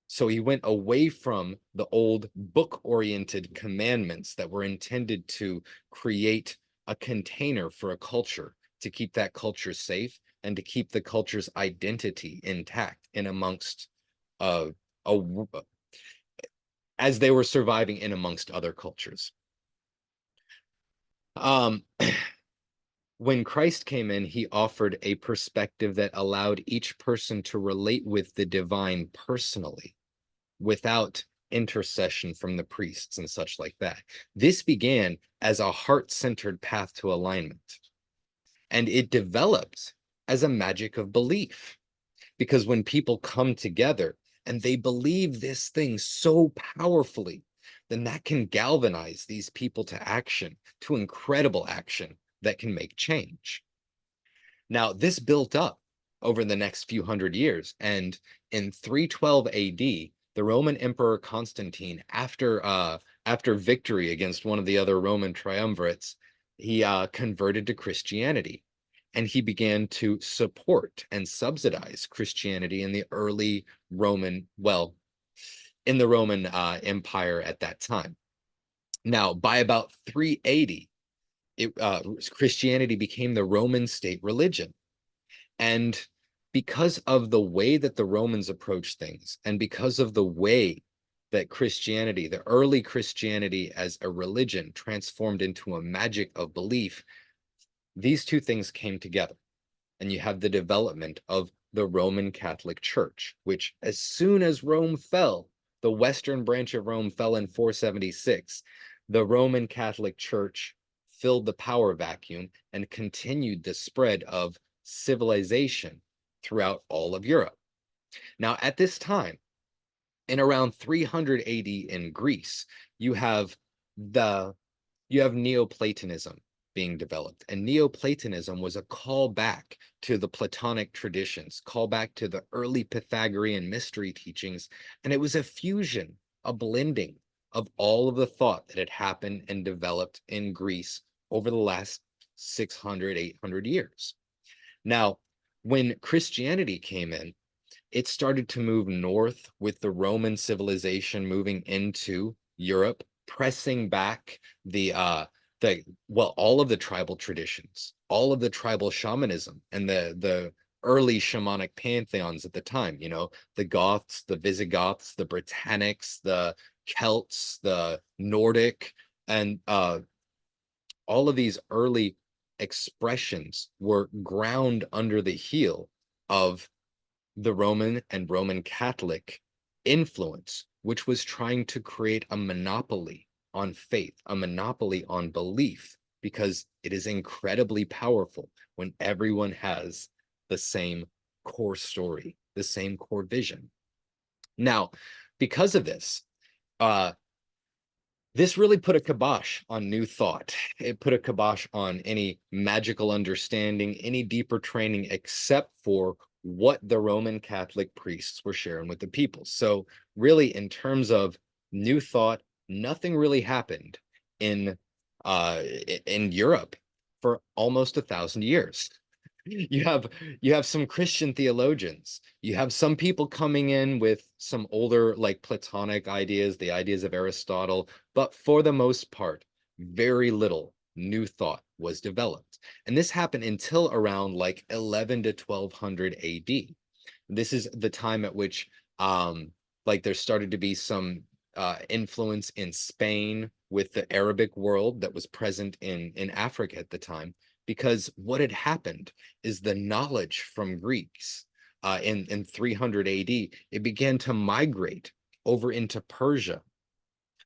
So he went away from the old book-oriented commandments that were intended to create a container for a culture, to keep that culture safe and to keep the culture's identity intact in amongst uh, a, as they were surviving in amongst other cultures. When Christ came in, he offered a perspective that allowed each person to relate with the divine personally, without intercession from the priests and such like that. This began as a heart-centered path to alignment, and it developed as a magic of belief. Because when people come together and they believe this thing so powerfully, then that can galvanize these people to action, to incredible action that can make change. Now, this built up over the next few hundred years, and in 312 AD, the Roman Emperor Constantine, after victory against one of the other Roman triumvirates, he converted to Christianity, and he began to support and subsidize Christianity in the early Roman, well, in the Roman Empire at that time. Now, by about 380, Christianity became the Roman state religion. And because of the way that the Romans approached things, and because of the way that Christianity, the early Christianity as a religion, transformed into a magic of belief, these two things came together. And you have the development of the Roman Catholic Church, which as soon as Rome fell, the Western branch of Rome fell in 476, the Roman Catholic Church filled the power vacuum and continued the spread of civilization throughout all of Europe. Now, at this time, in around 300 AD in Greece, you have Neoplatonism being developed, and Neoplatonism was a call back to the Platonic traditions, call back to the early Pythagorean mystery teachings, and it was a fusion, a blending of all of the thought that had happened and developed in Greece over the last 600, 800 years. Now, when Christianity came in, it started to move north with the Roman civilization moving into Europe, pressing back all of the tribal traditions, all of the tribal shamanism, and the early shamanic pantheons at the time, the Goths, the Visigoths, the Britannics, the Celts, the Nordic, and all of these early expressions were ground under the heel of the Roman and Roman Catholic influence, which was trying to create a monopoly on faith, a monopoly on belief, because it is incredibly powerful when everyone has the same core story, the same core vision. Now, because of this, this really put a kibosh on new thought. It put a kibosh on any magical understanding, any deeper training, except for what the Roman Catholic priests were sharing with the people. So really, in terms of new thought, nothing really happened in Europe for almost 1,000 years. You have some Christian theologians. You have some people coming in with some older, like Platonic ideas, the ideas of Aristotle, but for the most part, very little new thought was developed. And this happened until around like 11 to 1200 AD. This is the time at which like there started to be some influence in Spain with the Arabic world that was present in Africa at the time. because what had happened is the knowledge from Greeks in 300 AD, it began to migrate over into Persia.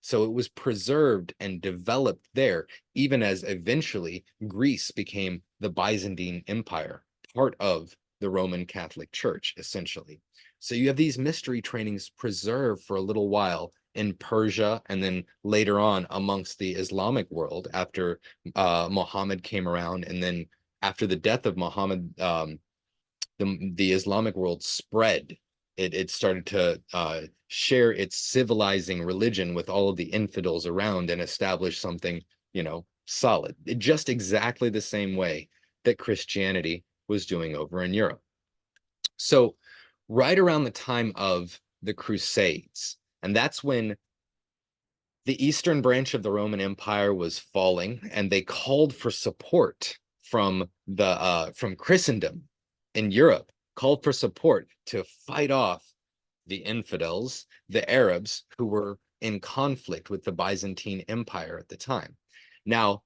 So it was preserved and developed there, even as eventually Greece became the Byzantine Empire, part of the Roman Catholic Church, essentially. So you have these mystery trainings preserved for a little while in Persia, and then later on amongst the Islamic world after Muhammad came around, and then after the death of Muhammad, the Islamic world spread. It started to share its civilizing religion with all of the infidels around and establish something, solid. Just exactly the same way that Christianity was doing over in Europe. So right around the time of the Crusades, and that's when the eastern branch of the Roman Empire was falling, and they called for support from Christendom in Europe, called for support to fight off the infidels, the Arabs, who were in conflict with the Byzantine Empire at the time. Now,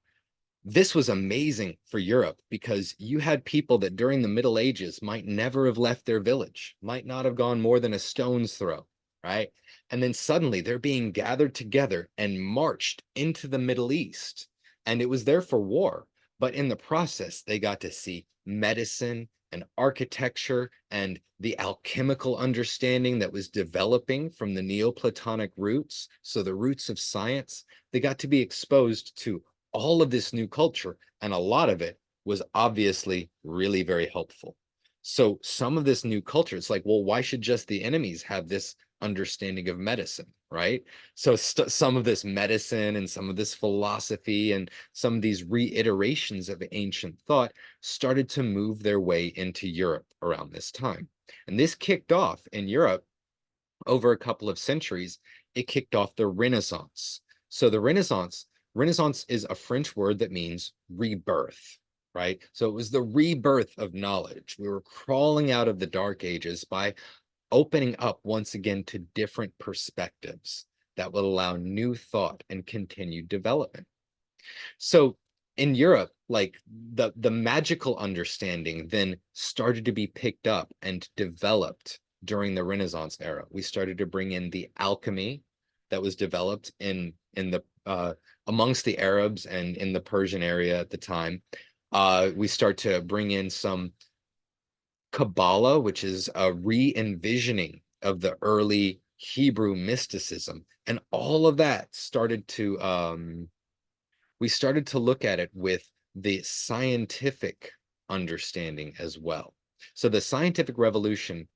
this was amazing for Europe because you had people that during the Middle Ages might never have left their village, might not have gone more than a stone's throw, right? And then suddenly they're being gathered together and marched into the Middle East. And it was there for war. But in the process, they got to see medicine and architecture and the alchemical understanding that was developing from the Neoplatonic roots. So the roots of science, they got to be exposed to all of this new culture, and a lot of it was obviously really very helpful. So some of this new culture, it's like, well, why should just the enemies have this understanding of medicine, right? So some of this medicine and some of this philosophy and some of these reiterations of ancient thought started to move their way into Europe around this time. And this kicked off in Europe over a couple of centuries. It kicked off the Renaissance. So the Renaissance is a French word that means rebirth, right? So it was the rebirth of knowledge. We were crawling out of the Dark Ages by opening up once again to different perspectives that will allow new thought and continued development. So in Europe, like the magical understanding then started to be picked up and developed during the Renaissance era. We started to bring in the alchemy that was developed in the amongst the Arabs and in the Persian area at the time. We start to bring in some Kabbalah, which is a re-envisioning of the early Hebrew mysticism. And all of that started to, we started to look at it with the scientific understanding as well. So the scientific revolution,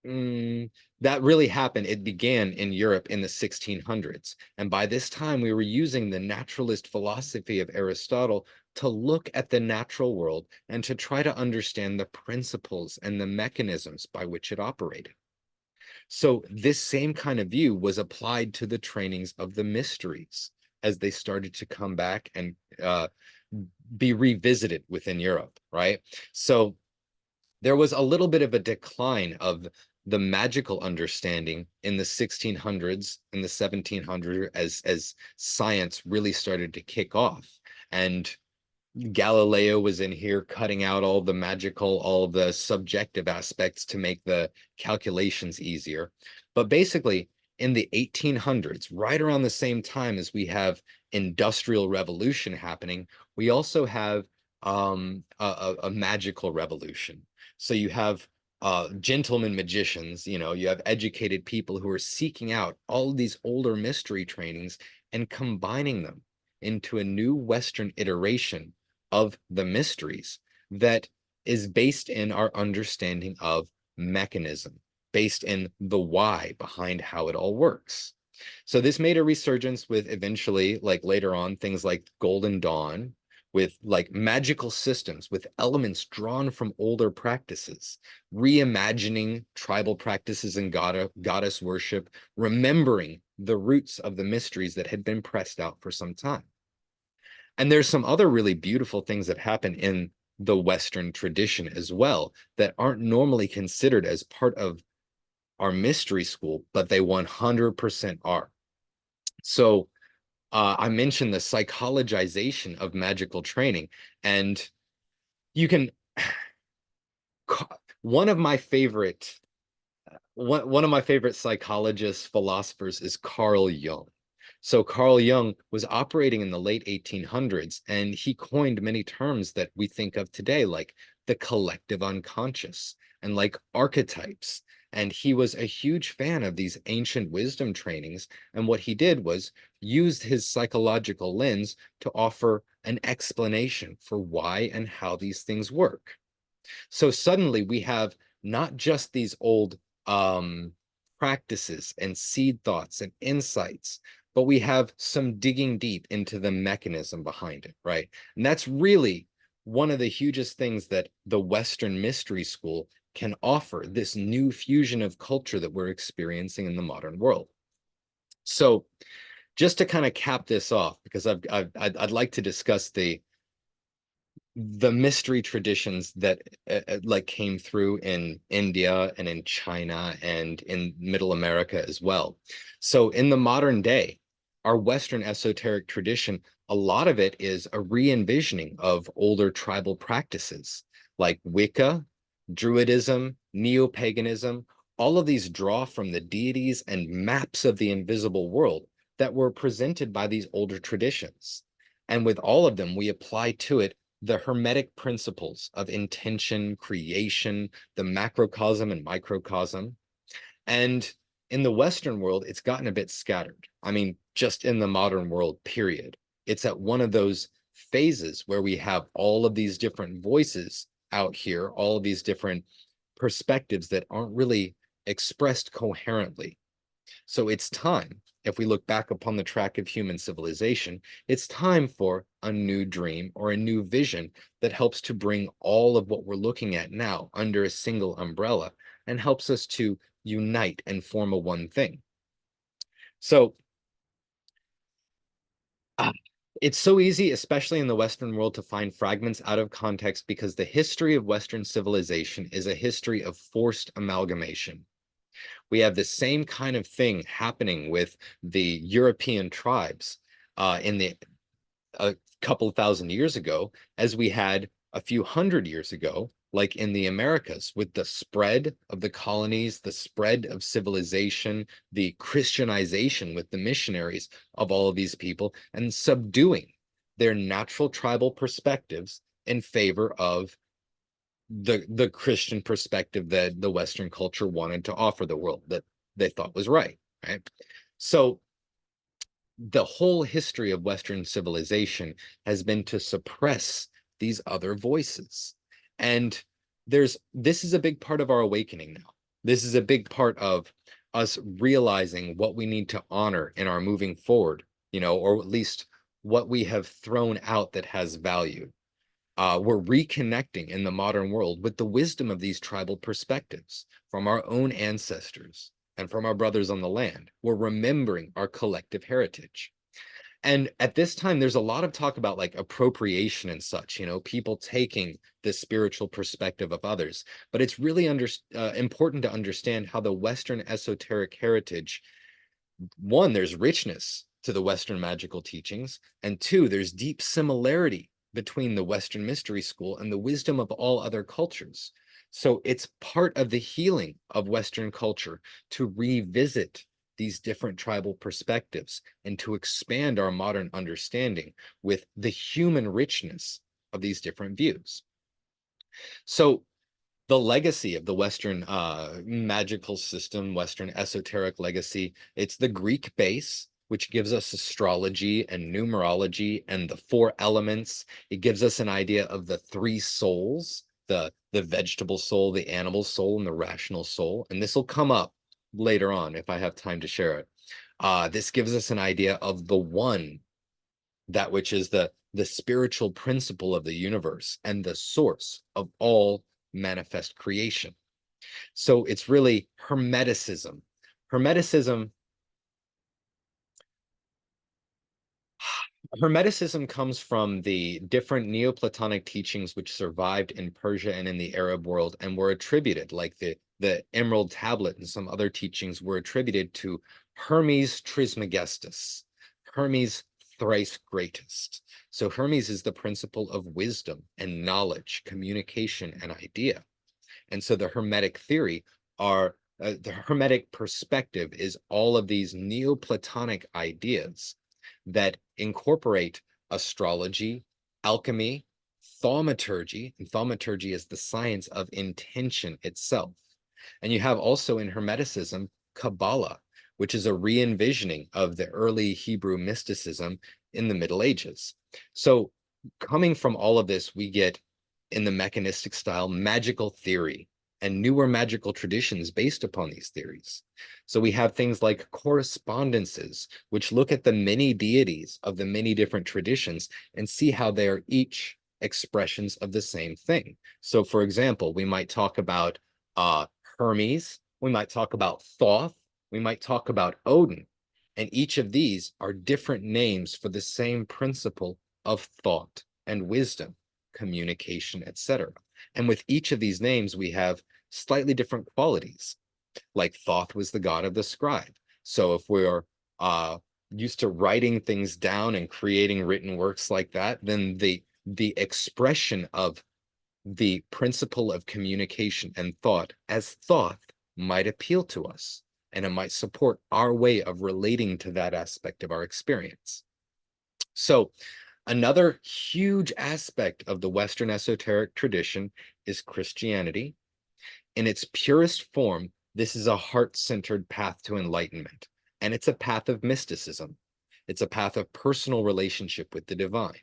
that really happened. It began in Europe in the 1600s. And by this time, we were using the naturalist philosophy of Aristotle to look at the natural world and to try to understand the principles and the mechanisms by which it operated. So this same kind of view was applied to the trainings of the mysteries as they started to come back and be revisited within Europe, right? So there was a little bit of a decline of the magical understanding in the 1600s and the 1700s as science really started to kick off. And Galileo was in here cutting out all the magical, all the subjective aspects to make the calculations easier. But basically, in the 1800s, right around the same time as we have industrial revolution happening, we also have a magical revolution. So you have gentlemen magicians, you have educated people who are seeking out all of these older mystery trainings and combining them into a new Western iteration of the mysteries that is based in our understanding of mechanism, based in the why behind how it all works. So this made a resurgence with eventually, like later on, things like Golden Dawn, with like magical systems, with elements drawn from older practices, reimagining tribal practices and goddess worship, remembering the roots of the mysteries that had been pressed out for some time. And there's some other really beautiful things that happen in the Western tradition as well that aren't normally considered as part of our mystery school, but they 100% are. So I mentioned the psychologization of magical training, and you can one of my favorite one of my favorite psychologists, philosophers is Carl Jung. So Carl Jung was operating in the late 1800s, and he coined many terms that we think of today, like the collective unconscious and like archetypes. And he was a huge fan of these ancient wisdom trainings. And what he did was used his psychological lens to offer an explanation for why and how these things work. So suddenly we have not just these old practices and seed thoughts and insights, but we have some digging deep into the mechanism behind it, right? And that's really one of the hugest things that the Western mystery school can offer, this new fusion of culture that we're experiencing in the modern world. So just to kind of cap this off, because I'd like to discuss the mystery traditions that like came through in India and in China and in Middle America as well. So in the modern day, our Western esoteric tradition, a lot of it is a re-envisioning of older tribal practices like Wicca, Druidism, neo-paganism. All of these draw from the deities and maps of the invisible world that were presented by these older traditions. And with all of them, we apply to it the hermetic principles of intention, creation, the macrocosm and microcosm. And in the Western world, it's gotten a bit scattered. I mean, just in the modern world, period. It's at one of those phases where we have all of these different voices out here, all of these different perspectives that aren't really expressed coherently. So it's time, if we look back upon the track of human civilization, it's time for a new dream or a new vision that helps to bring all of what we're looking at now under a single umbrella and helps us to unite and form a one thing. So it's so easy, especially in the Western world, to find fragments out of context because the history of Western civilization is a history of forced amalgamation. We have the same kind of thing happening with the European tribes in the a couple thousand years ago as we had a few hundred years ago, like in the Americas, with the spread of the colonies, the spread of civilization, the Christianization with the missionaries of all of these people, and subduing their natural tribal perspectives in favor of the Christian perspective that the Western culture wanted to offer the world that they thought was right, right? So the whole history of Western civilization has been to suppress these other voices. And this is a big part of our awakening now. This is a big part of us realizing what we need to honor in our moving forward, or at least what we have thrown out that has value. We're reconnecting in the modern world with the wisdom of these tribal perspectives from our own ancestors and from our brothers on the land. We're remembering our collective heritage. And at this time, there's a lot of talk about like appropriation and such, people taking the spiritual perspective of others. But it's really important to understand how the Western esoteric heritage, one, there's richness to the Western magical teachings, and two, there's deep similarity between the Western mystery school and the wisdom of all other cultures. So it's part of the healing of Western culture to revisit these different tribal perspectives and to expand our modern understanding with the human richness of these different views. So the legacy of the Western magical system, Western esoteric legacy, it's the Greek base, which gives us astrology and numerology and the four elements. It gives us an idea of the three souls, the vegetable soul, the animal soul, and the rational soul. And this will come up later on if I have time to share it. This gives us an idea of the one, that which is the spiritual principle of the universe and the source of all manifest creation. So it's really Hermeticism. Hermeticism Hermeticism comes from the different Neoplatonic teachings which survived in Persia and in the Arab world and were attributed, like the Emerald Tablet and some other teachings were attributed to Hermes Trismegistus, Hermes thrice greatest. So Hermes is the principle of wisdom and knowledge, communication, and idea. And so the Hermetic theory are the Hermetic perspective is all of these Neoplatonic ideas that incorporate astrology, alchemy, thaumaturgy, and thaumaturgy is the science of intention itself. And you have also in Hermeticism, Kabbalah, which is a re-envisioning of the early Hebrew mysticism in the Middle Ages. So coming from all of this, we get in the mechanistic style, magical theory and newer magical traditions based upon these theories. So we have things like correspondences, which look at the many deities of the many different traditions and see how they are each expressions of the same thing. So for example, we might talk about Hermes, we might talk about Thoth, we might talk about Odin, and each of these are different names for the same principle of thought and wisdom, communication, etc. And with each of these names, we have slightly different qualities. Like Thoth was the god of the scribe. So if we're used to writing things down and creating written works like that, then the expression of the principle of communication and thought as thought might appeal to us, and it might support our way of relating to that aspect of our experience. So another huge aspect of the Western esoteric tradition is Christianity. In its purest form, this is a heart-centered path to enlightenment, and it's a path of mysticism. It's a path of personal relationship with the divine.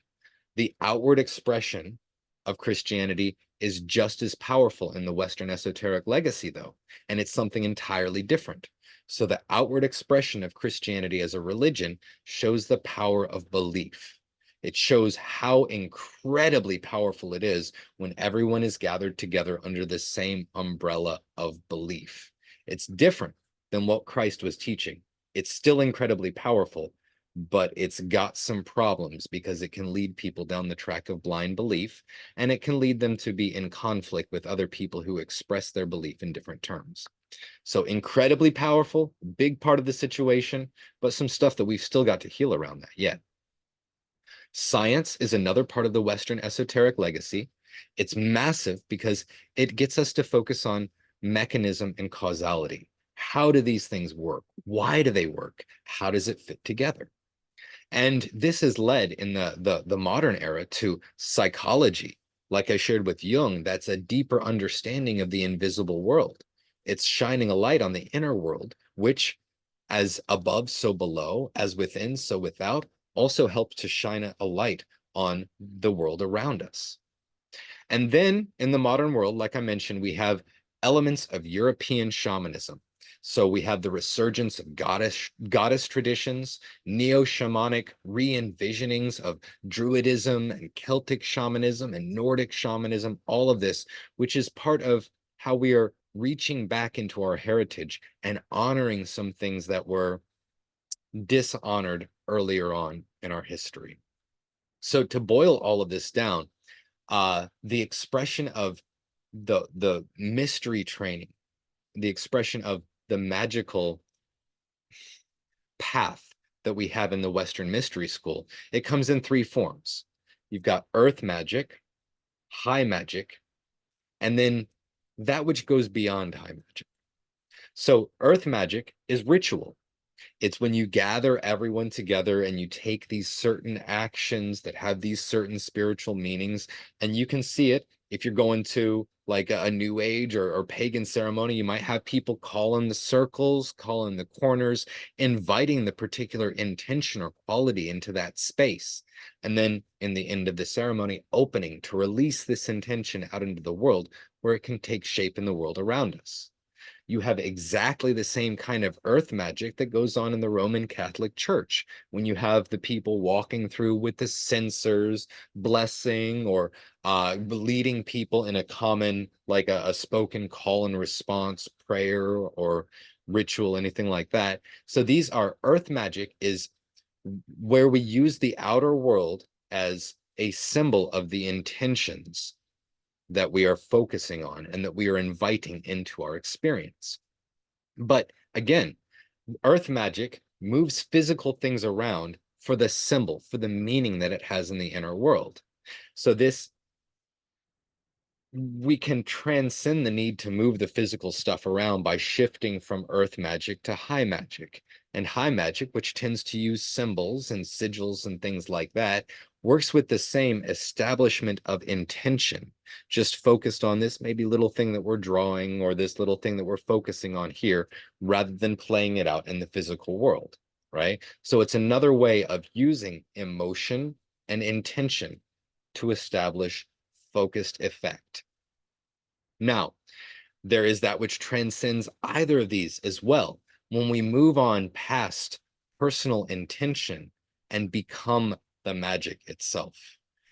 The outward expression of Christianity is just as powerful in the Western esoteric legacy, though, and it's something entirely different. So the outward expression of Christianity as a religion shows the power of belief. It shows how incredibly powerful it is when everyone is gathered together under the same umbrella of belief. It's different than what Christ was teaching. It's still incredibly powerful, but it's got some problems because it can lead people down the track of blind belief, and it can lead them to be in conflict with other people who express their belief in different terms. So incredibly powerful, big part of the situation, but some stuff that we've still got to heal around that yet. Science is another part of the Western esoteric legacy. It's massive because it gets us to focus on mechanism and causality. How do these things work? Why do they work? How does it fit together? And this has led in the modern era to psychology. Like I shared with Jung, that's a deeper understanding of the invisible world. It's shining a light on the inner world, which as above, so below, as within, so without, also helps to shine a light on the world around us. And then in the modern world, like I mentioned, we have elements of European shamanism. So we have the resurgence of goddess traditions, neo-shamanic re-envisionings of Druidism and Celtic shamanism and Nordic shamanism, all of this, which is part of how we are reaching back into our heritage and honoring some things that were dishonored earlier on in our history. So to boil all of this down, the expression of the mystery training, the expression of the magical path that we have in the Western mystery school, it comes in three forms. You've got earth magic, high magic, and then that which goes beyond high magic. So earth magic is ritual. It's when you gather everyone together and you take these certain actions that have these certain spiritual meanings, and you can see it if you're going to like a new age or pagan ceremony. You might have people calling the circles, calling the corners, inviting the particular intention or quality into that space. And then in the end of the ceremony, opening to release this intention out into the world where it can take shape in the world around us. You have exactly the same kind of earth magic that goes on in the Roman Catholic Church when you have the people walking through with the censers, blessing, or leading people in a common, like a spoken call and response prayer or ritual, anything like that. So these are earth magic is where we use the outer world as a symbol of the intentions that we are focusing on and that we are inviting into our experience. But again, earth magic moves physical things around for the symbol, for the meaning that it has in the inner world. So we can transcend the need to move the physical stuff around by shifting from earth magic to high magic. And high magic, which tends to use symbols and sigils and things like that, works with the same establishment of intention, just focused on this maybe little thing that we're drawing or this little thing that we're focusing on here, rather than playing it out in the physical world, right? So it's another way of using emotion and intention to establish focused effect. Now, there is that which transcends either of these as well. When we move on past personal intention and become the magic itself.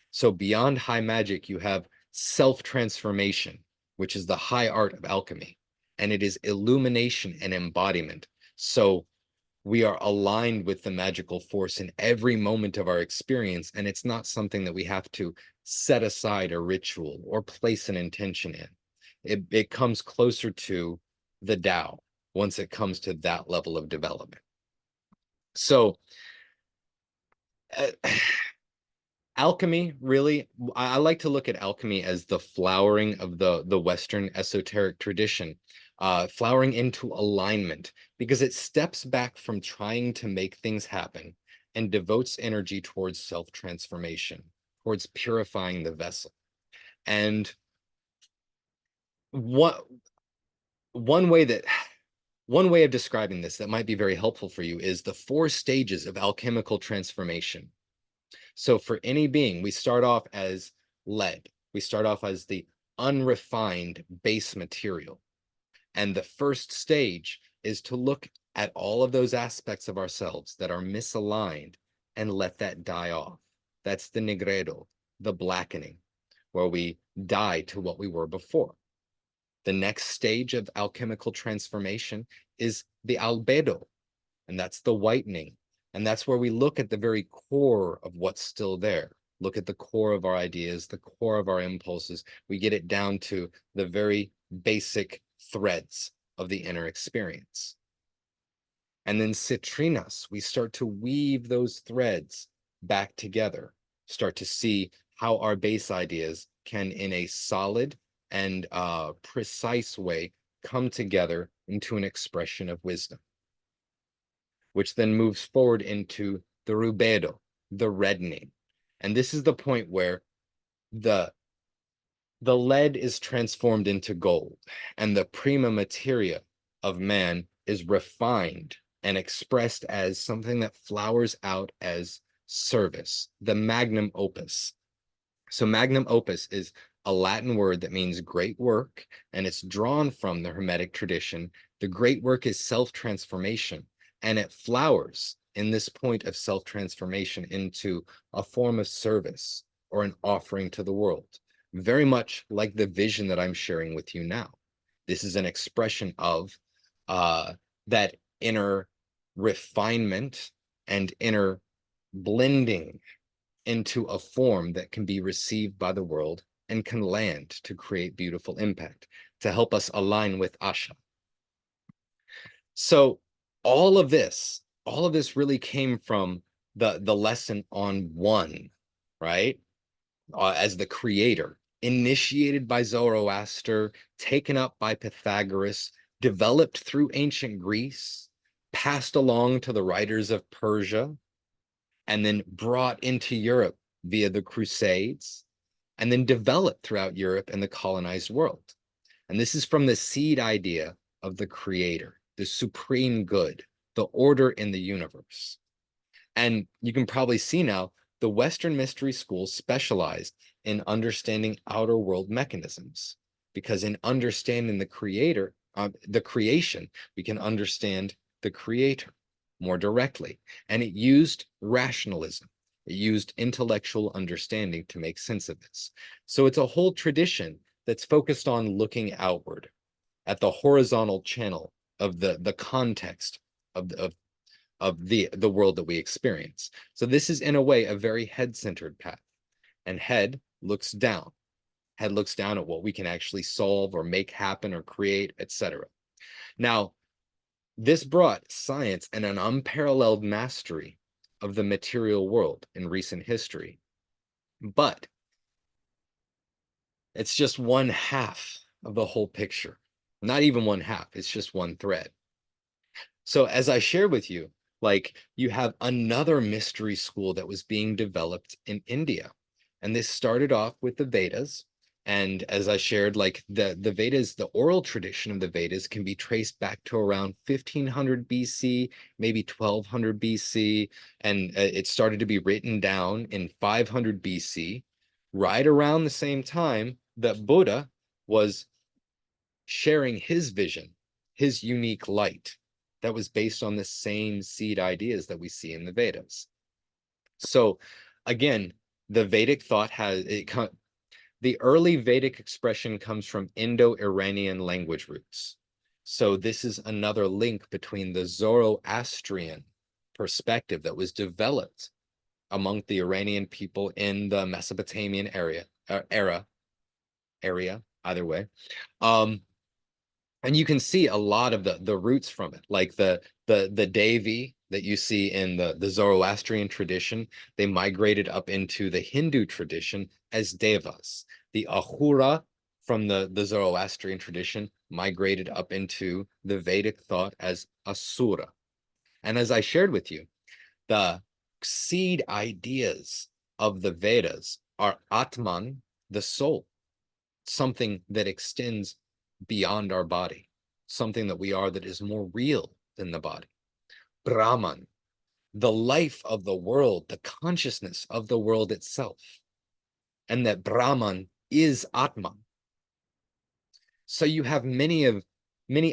So beyond high magic, you have self-transformation, which is the high art of alchemy, and it is illumination and embodiment. So we are aligned with the magical force in every moment of our experience, and it's not something that we have to set aside a ritual or place an intention in. It comes closer to the Tao once it comes to that level of development. So alchemy, really, I like to look at alchemy as the flowering of the Western esoteric tradition, flowering into alignment, because it steps back from trying to make things happen and devotes energy towards self-transformation, towards purifying the vessel. And one way of describing this that might be very helpful for you is the 4 stages of alchemical transformation. So for any being, we start off as lead. We start off as the unrefined base material. And the first stage is to look at all of those aspects of ourselves that are misaligned and let that die off. That's the nigredo, the blackening, where we die to what we were before. The next stage of alchemical transformation is the albedo, and that's the whitening. And that's where we look at the very core of what's still there. Look at the core of our ideas, the core of our impulses. We get it down to the very basic threads of the inner experience. And then citrinas, we start to weave those threads back together, start to see how our base ideas can, in a solid and precise way, come together into an expression of wisdom, which then moves forward into the rubedo, the reddening. And this is the point where the lead is transformed into gold, and the prima materia of man is refined and expressed as something that flowers out as service, the magnum opus. So magnum opus is a Latin word that means great work, and it's drawn from the Hermetic tradition. The great work is self-transformation, and it flowers in this point of self-transformation into a form of service or an offering to the world, very much like the vision that I'm sharing with you now. This is an expression of that inner refinement and inner blending into a form that can be received by the world and can land to create beautiful impact, to help us align with Asha. So all of this really came from the lesson on one, right? As the creator, initiated by Zoroaster, taken up by Pythagoras, developed through ancient Greece, passed along to the writers of Persia, and then brought into Europe via the Crusades, and then developed throughout Europe and the colonized world. And this is from the seed idea of the creator, the supreme good, the order in the universe. And you can probably see now the Western mystery schools specialized in understanding outer world mechanisms, because in understanding the creator, the creation, we can understand the creator more directly. And it used rationalism. It used intellectual understanding to make sense of this. So it's a whole tradition that's focused on looking outward at the horizontal channel of the context of the world that we experience. So this is, in a way, a very head-centered path. And head looks down. Head looks down at what we can actually solve or make happen or create, etc. Now, this brought science and an unparalleled mastery of the material world in recent history. But it's just one half of the whole picture. Not even one half, it's just one thread. So as I shared with you, like you have another mystery school that was being developed in India. And this started off with the Vedas. And as I shared, like the Vedas, the oral tradition of the Vedas can be traced back to around 1500 BC, maybe 1200 BC. And it started to be written down in 500 BC, right around the same time that Buddha was sharing his vision, his unique light that was based on the same seed ideas that we see in the Vedas. So again, the Vedic thought the early Vedic expression comes from Indo-Iranian language roots. So this is another link between the Zoroastrian perspective that was developed among the Iranian people in the Mesopotamian era, either way. And you can see a lot of the roots from it, like the Devi that you see in the Zoroastrian tradition. They migrated up into the Hindu tradition as devas. The Ahura from the Zoroastrian tradition migrated up into the Vedic thought as asura. And as I shared with you, the seed ideas of the Vedas are Atman, the soul, something that extends beyond our body, something that we are that is more real than the body. Brahman, the life of the world, the consciousness of the world itself, and that Brahman is Atman. So you have many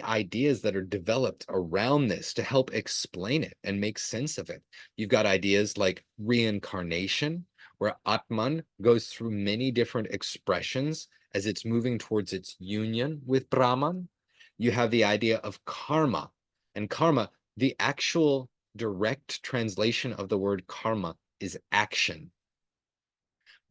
ideas that are developed around this to help explain it and make sense of it. You've got ideas like reincarnation, where Atman goes through many different expressions as it's moving towards its union with Brahman. You have the idea of karma. And karma, the actual direct translation of the word karma is action.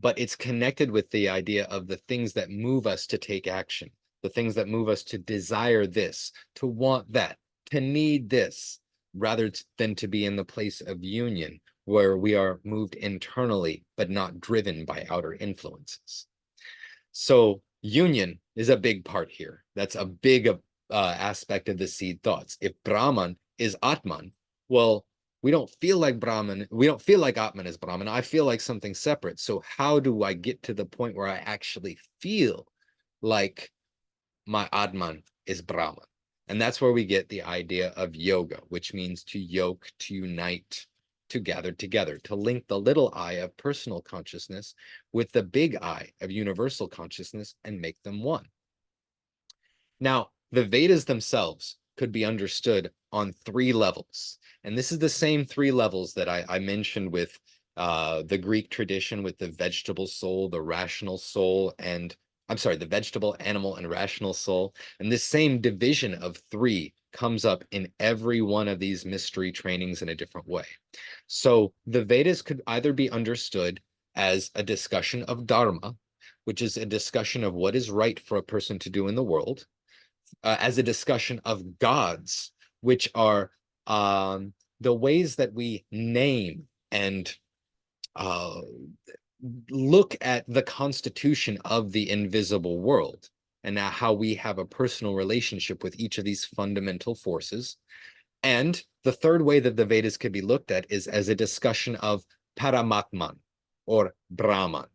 But it's connected with the idea of the things that move us to take action, the things that move us to desire this, to want that, to need this, rather than to be in the place of union, where we are moved internally, but not driven by outer influences. So union is a big part here. That's a big aspect of the seed thoughts. If Brahman is Atman, well, we don't feel like Brahman. We don't feel like Atman is Brahman. I feel like something separate. So how do I get to the point where I actually feel like my Atman is Brahman? And that's where we get the idea of yoga, which means to yoke, to unite, to gather together, to link the little I of personal consciousness with the big I of universal consciousness and make them one. Now, the Vedas themselves could be understood on 3 levels. And this is the same 3 levels that I mentioned with the Greek tradition, with the vegetable soul, the rational soul, and I'm sorry, the vegetable, animal, and rational soul. And this same division of 3 comes up in every one of these mystery trainings in a different way. So the Vedas could either be understood as a discussion of dharma, which is a discussion of what is right for a person to do in the world, as a discussion of gods, which are the ways that we name and look at the constitution of the invisible world, and now how we have a personal relationship with each of these fundamental forces. And the third way that the Vedas could be looked at is as a discussion of Paramatman or Brahman.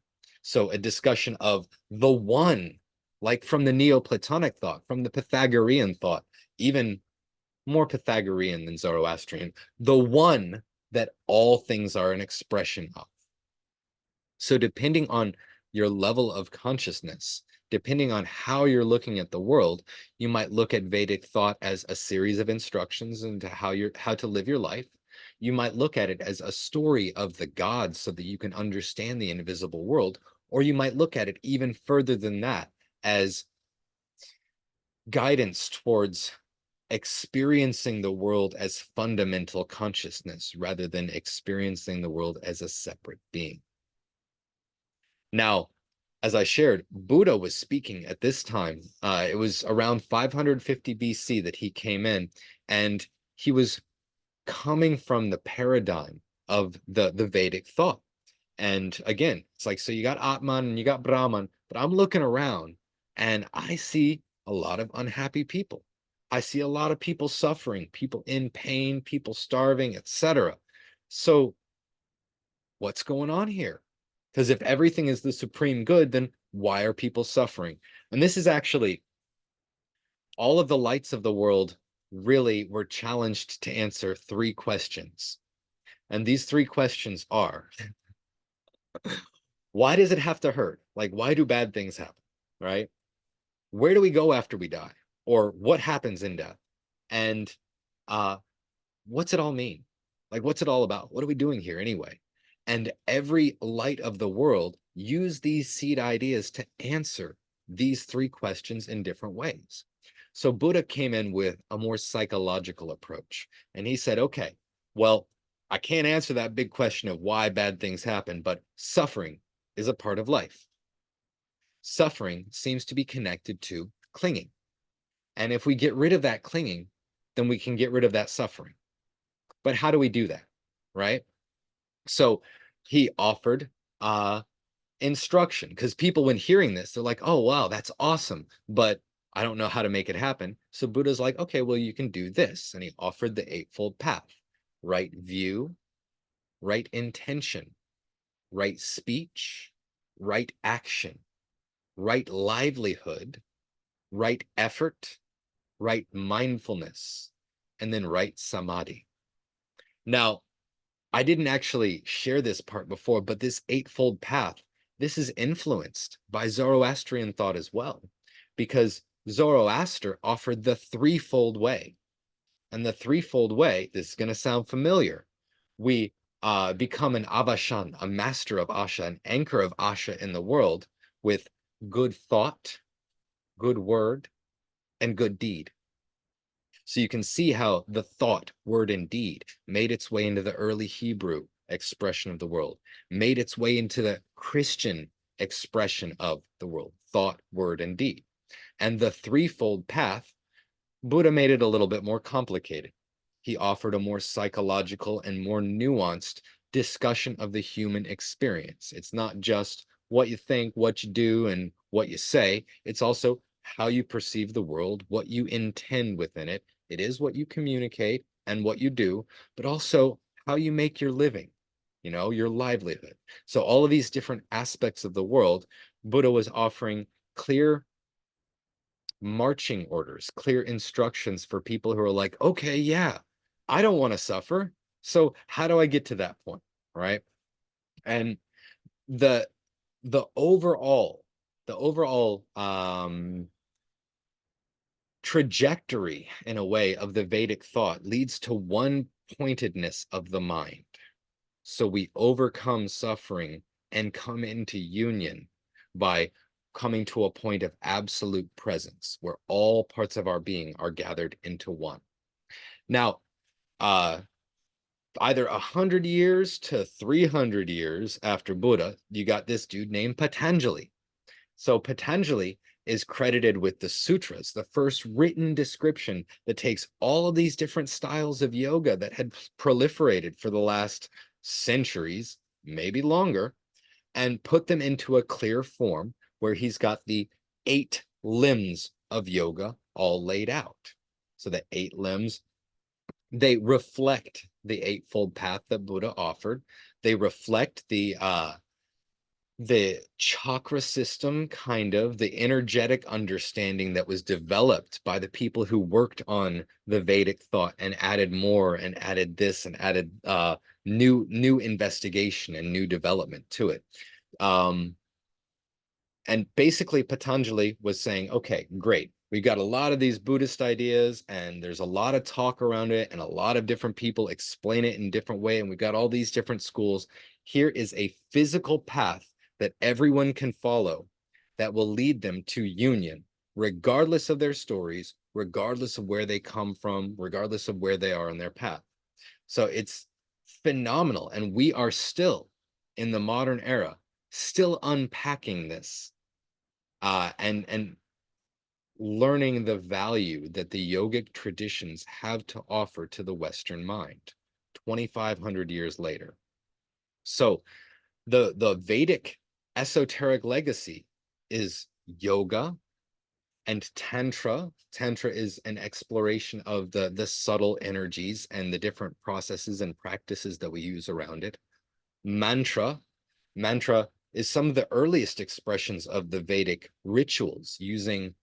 So a discussion of the one, like from the Neoplatonic thought, from the Pythagorean thought, even more Pythagorean than Zoroastrian, the one that all things are an expression of. So depending on your level of consciousness, depending on how you're looking at the world, you might look at Vedic thought as a series of instructions into how to live your life. You might look at it as a story of the gods so that you can understand the invisible world, or you might look at it even further than that as guidance towards experiencing the world as fundamental consciousness rather than experiencing the world as a separate being. Now, as I shared, Buddha was speaking at this time. It was around 550 BC that he came in, and he was coming from the paradigm of the Vedic thought. And again, it's like, so you got Atman and you got Brahman, but I'm looking around and I see a lot of unhappy people. I see a lot of people suffering, people in pain, people starving, etc. So what's going on here? Because if everything is the supreme good, then why are people suffering? And this is actually all of the lights of the world really were challenged to answer three questions. And these three questions are, why does it have to hurt? Like, why do bad things happen? Right? Where do we go after we die? Or what happens in death? And uh, what's it all mean? Like, what's it all about? What are we doing here anyway? And every light of the world use these seed ideas to answer these three questions in different ways. So Buddha came in with a more psychological approach. And he said, okay, well, I can't answer that big question of why bad things happen, but suffering is a part of life. Suffering seems to be connected to clinging. And if we get rid of that clinging, then we can get rid of that suffering. But how do we do that? Right? So he offered instruction, because people, when hearing this, they're like, oh, wow, that's awesome. But I don't know how to make it happen. So Buddha's like, okay, well, you can do this. And he offered the Eightfold Path: right view, right intention, right speech, right action, right livelihood, right effort, right mindfulness, and then right samadhi. Now, I didn't actually share this part before, but this Eightfold Path, this is influenced by Zoroastrian thought as well, because Zoroaster offered the threefold way. And the threefold way, this is going to sound familiar. We become an Avashan, a master of Asha, an anchor of Asha in the world, with good thought, good word, and good deed. So you can see how the thought, word, and deed made its way into the early Hebrew expression of the world, made its way into the Christian expression of the world: thought, word, and deed. And the threefold path, Buddha made it a little bit more complicated. He offered a more psychological and more nuanced discussion of the human experience. It's not just what you think, what you do, and what you say. It's also how you perceive the world, what you intend within it. It is what you communicate and what you do, but also how you make your living, your livelihood. So all of these different aspects of the world, Buddha was offering clear marching orders, clear instructions for people who are like, okay, yeah, I don't want to suffer. So how do I get to that point? Right. And the the overall the overall trajectory, in a way, of the Vedic thought leads to one pointedness of the mind. So we overcome suffering and come into union by coming to a point of absolute presence where all parts of our being are gathered into one. Now, either 100 years to 300 years after Buddha, you got this dude named Patanjali. So Patanjali is credited with the sutras, the first written description that takes all of these different styles of yoga that had proliferated for the last centuries, maybe longer, and put them into a clear form where he's got the 8 limbs of yoga all laid out. So the 8 limbs, they reflect the Eightfold Path that Buddha offered. They reflect the chakra system, kind of the energetic understanding that was developed by the people who worked on the Vedic thought and added more and added this and added new investigation and new development to it. And basically Patanjali was saying, okay, great, we've got a lot of these Buddhist ideas and there's a lot of talk around it and a lot of different people explain it in different way, and we've got all these different schools. Here is a physical path that everyone can follow that will lead them to union, regardless of their stories, regardless of where they come from, regardless of where they are in their path. So it's phenomenal. And we are still, in the modern era, still unpacking this and learning the value that the yogic traditions have to offer to the Western mind, 2,500 years later. So the Vedic esoteric legacy is yoga and tantra. Tantra is an exploration of the subtle energies and the different processes and practices that we use around it. Mantra is some of the earliest expressions of the Vedic rituals, using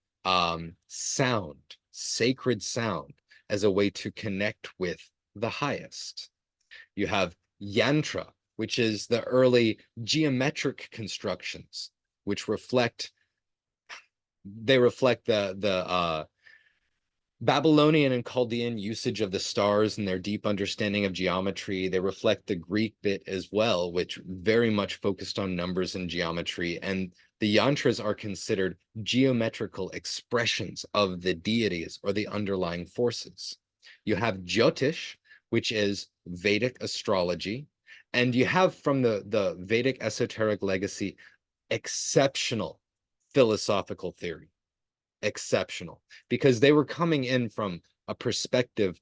sound, sacred sound, as a way to connect with the highest. You have yantra, which is the early geometric constructions, which reflect the Babylonian and Chaldean usage of the stars and their deep understanding of geometry. They reflect the Greek bit as well, which very much focused on numbers and geometry. And the yantras are considered geometrical expressions of the deities or the underlying forces. You have Jyotish, which is Vedic astrology. And you have, from the Vedic esoteric legacy, exceptional philosophical theory. Exceptional, because they were coming in from a perspective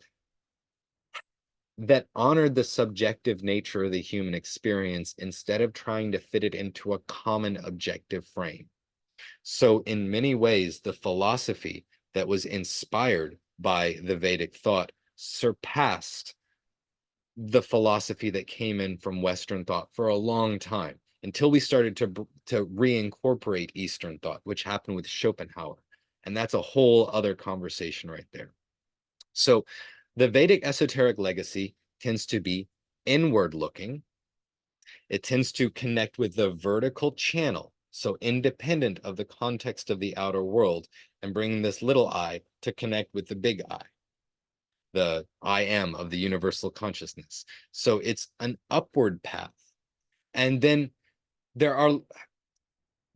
that honored the subjective nature of the human experience instead of trying to fit it into a common objective frame. So in many ways, the philosophy that was inspired by the Vedic thought surpassed the philosophy that came in from Western thought for a long time, until we started to reincorporate Eastern thought, which happened with Schopenhauer. And that's a whole other conversation right there. So the Vedic esoteric legacy tends to be inward looking. It tends to connect with the vertical channel, so independent of the context of the outer world, and bringing this little I to connect with the big I, the I am of the universal consciousness. So it's an upward path. And then there are,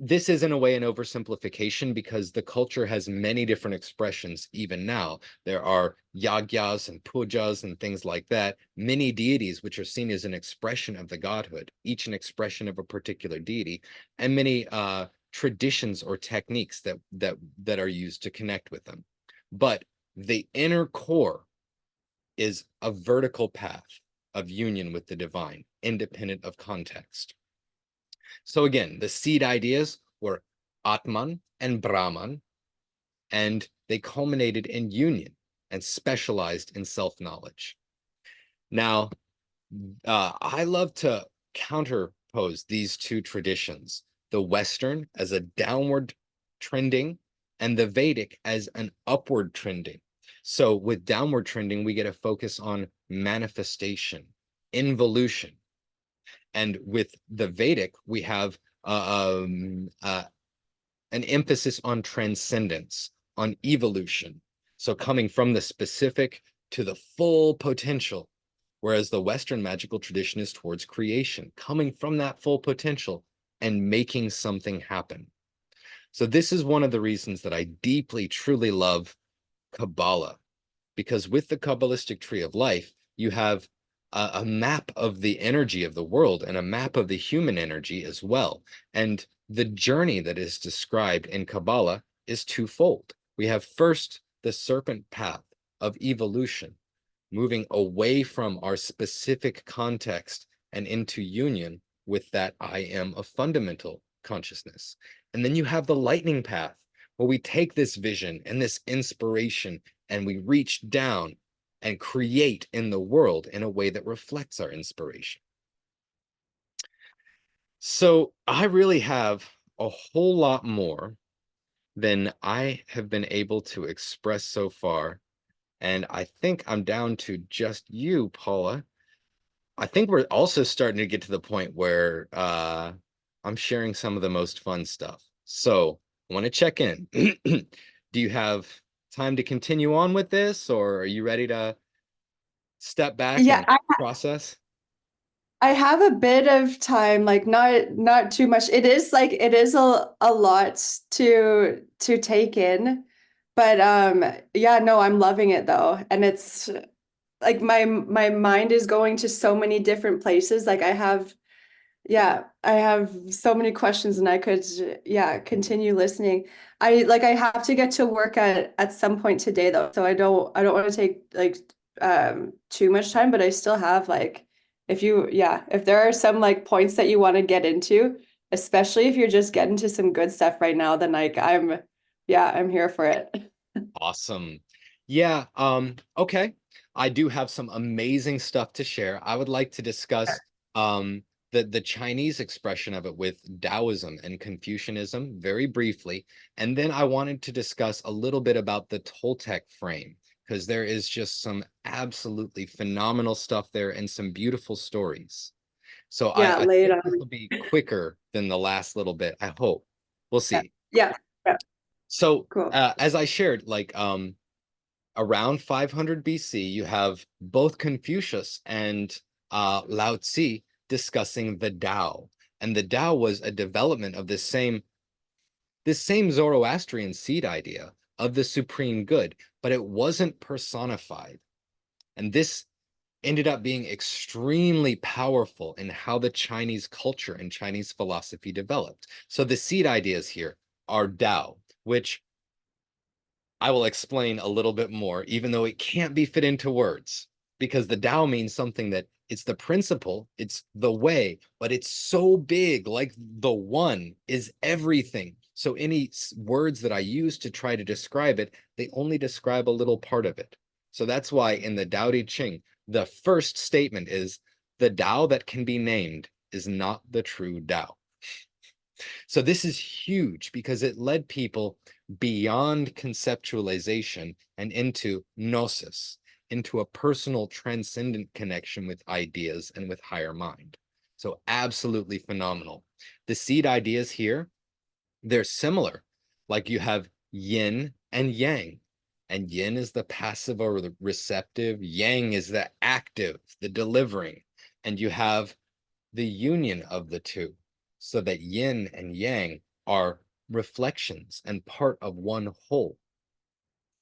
this is in a way an oversimplification, because the culture has many different expressions even now. There are yagyas and pujas and things like that, many deities which are seen as an expression of the godhood, each an expression of a particular deity, and many traditions or techniques that are used to connect with them. But the inner core is a vertical path of union with the divine, independent of context. So again, the seed ideas were Atman and Brahman, and they culminated in union and specialized in self-knowledge. Now, I love to counterpose these two traditions, the Western as a downward trending and the Vedic as an upward trending. So with downward trending, we get a focus on manifestation, involution. And with the Vedic, we have an emphasis on transcendence, on evolution. So coming from the specific to the full potential, whereas the Western magical tradition is towards creation, coming from that full potential and making something happen. So this is one of the reasons that I deeply, truly love Kabbalah, because with the Kabbalistic tree of life, you have a map of the energy of the world and a map of the human energy as well. And the journey that is described in Kabbalah is twofold. We have first the serpent path of evolution, moving away from our specific context and into union with that I am of fundamental consciousness. And then you have the lightning path, where we take this vision and this inspiration and we reach down and create in the world in a way that reflects our inspiration. So I really have a whole lot more than I have been able to express so far. And I think I'm down to just you, Paula. I think we're also starting to get to the point where I'm sharing some of the most fun stuff. So I want to check in. Do you have time to continue on with this, or are you ready to step back Yeah, and process? I have a bit of time, like not too much. It is a lot to take in. But yeah, no, I'm loving it though. And it's like my mind is going to so many different places. Like I have so many questions and I could yeah, continue listening. I have to get to work at some point today though. So I don't want to take like too much time, but I still have like, if there are some like points that you want to get into, especially if you're just getting to some good stuff right now, then like I'm here for it. Awesome. Yeah, okay. I do have some amazing stuff to share. I would like to discuss the Chinese expression of it with Taoism and Confucianism very briefly. And then I wanted to discuss a little bit about the Toltec frame, because there is just some absolutely phenomenal stuff there and some beautiful stories. So Yeah, I lay it think on this me. will be quicker than the last little bit. I hope. We'll Yeah. see. Yeah. Yeah. So Cool. as I shared, like around 500 BC, you have both Confucius and Lao Tse discussing the Tao. And the Tao was a development of this same Zoroastrian seed idea of the supreme good, but it wasn't personified. And this ended up being extremely powerful in how the Chinese culture and Chinese philosophy developed. So the seed ideas here are Tao, which I will explain a little bit more, even though it can't be fit into words, because the Tao means something that it's the principle, it's the way, but it's so big, like the one is everything. So any words that I use to try to describe it, they only describe a little part of it. So that's why in the Tao Te Ching, the first statement is the Tao that can be named is not the true Tao. So this is huge because it led people beyond conceptualization and into gnosis, into a personal transcendent connection with ideas and with higher mind. So absolutely phenomenal. The seed ideas here, they're similar. Like you have yin and yang. And yin is the passive or the receptive. Yang is the active, the delivering. And you have the union of the two, so that yin and yang are reflections and part of one whole,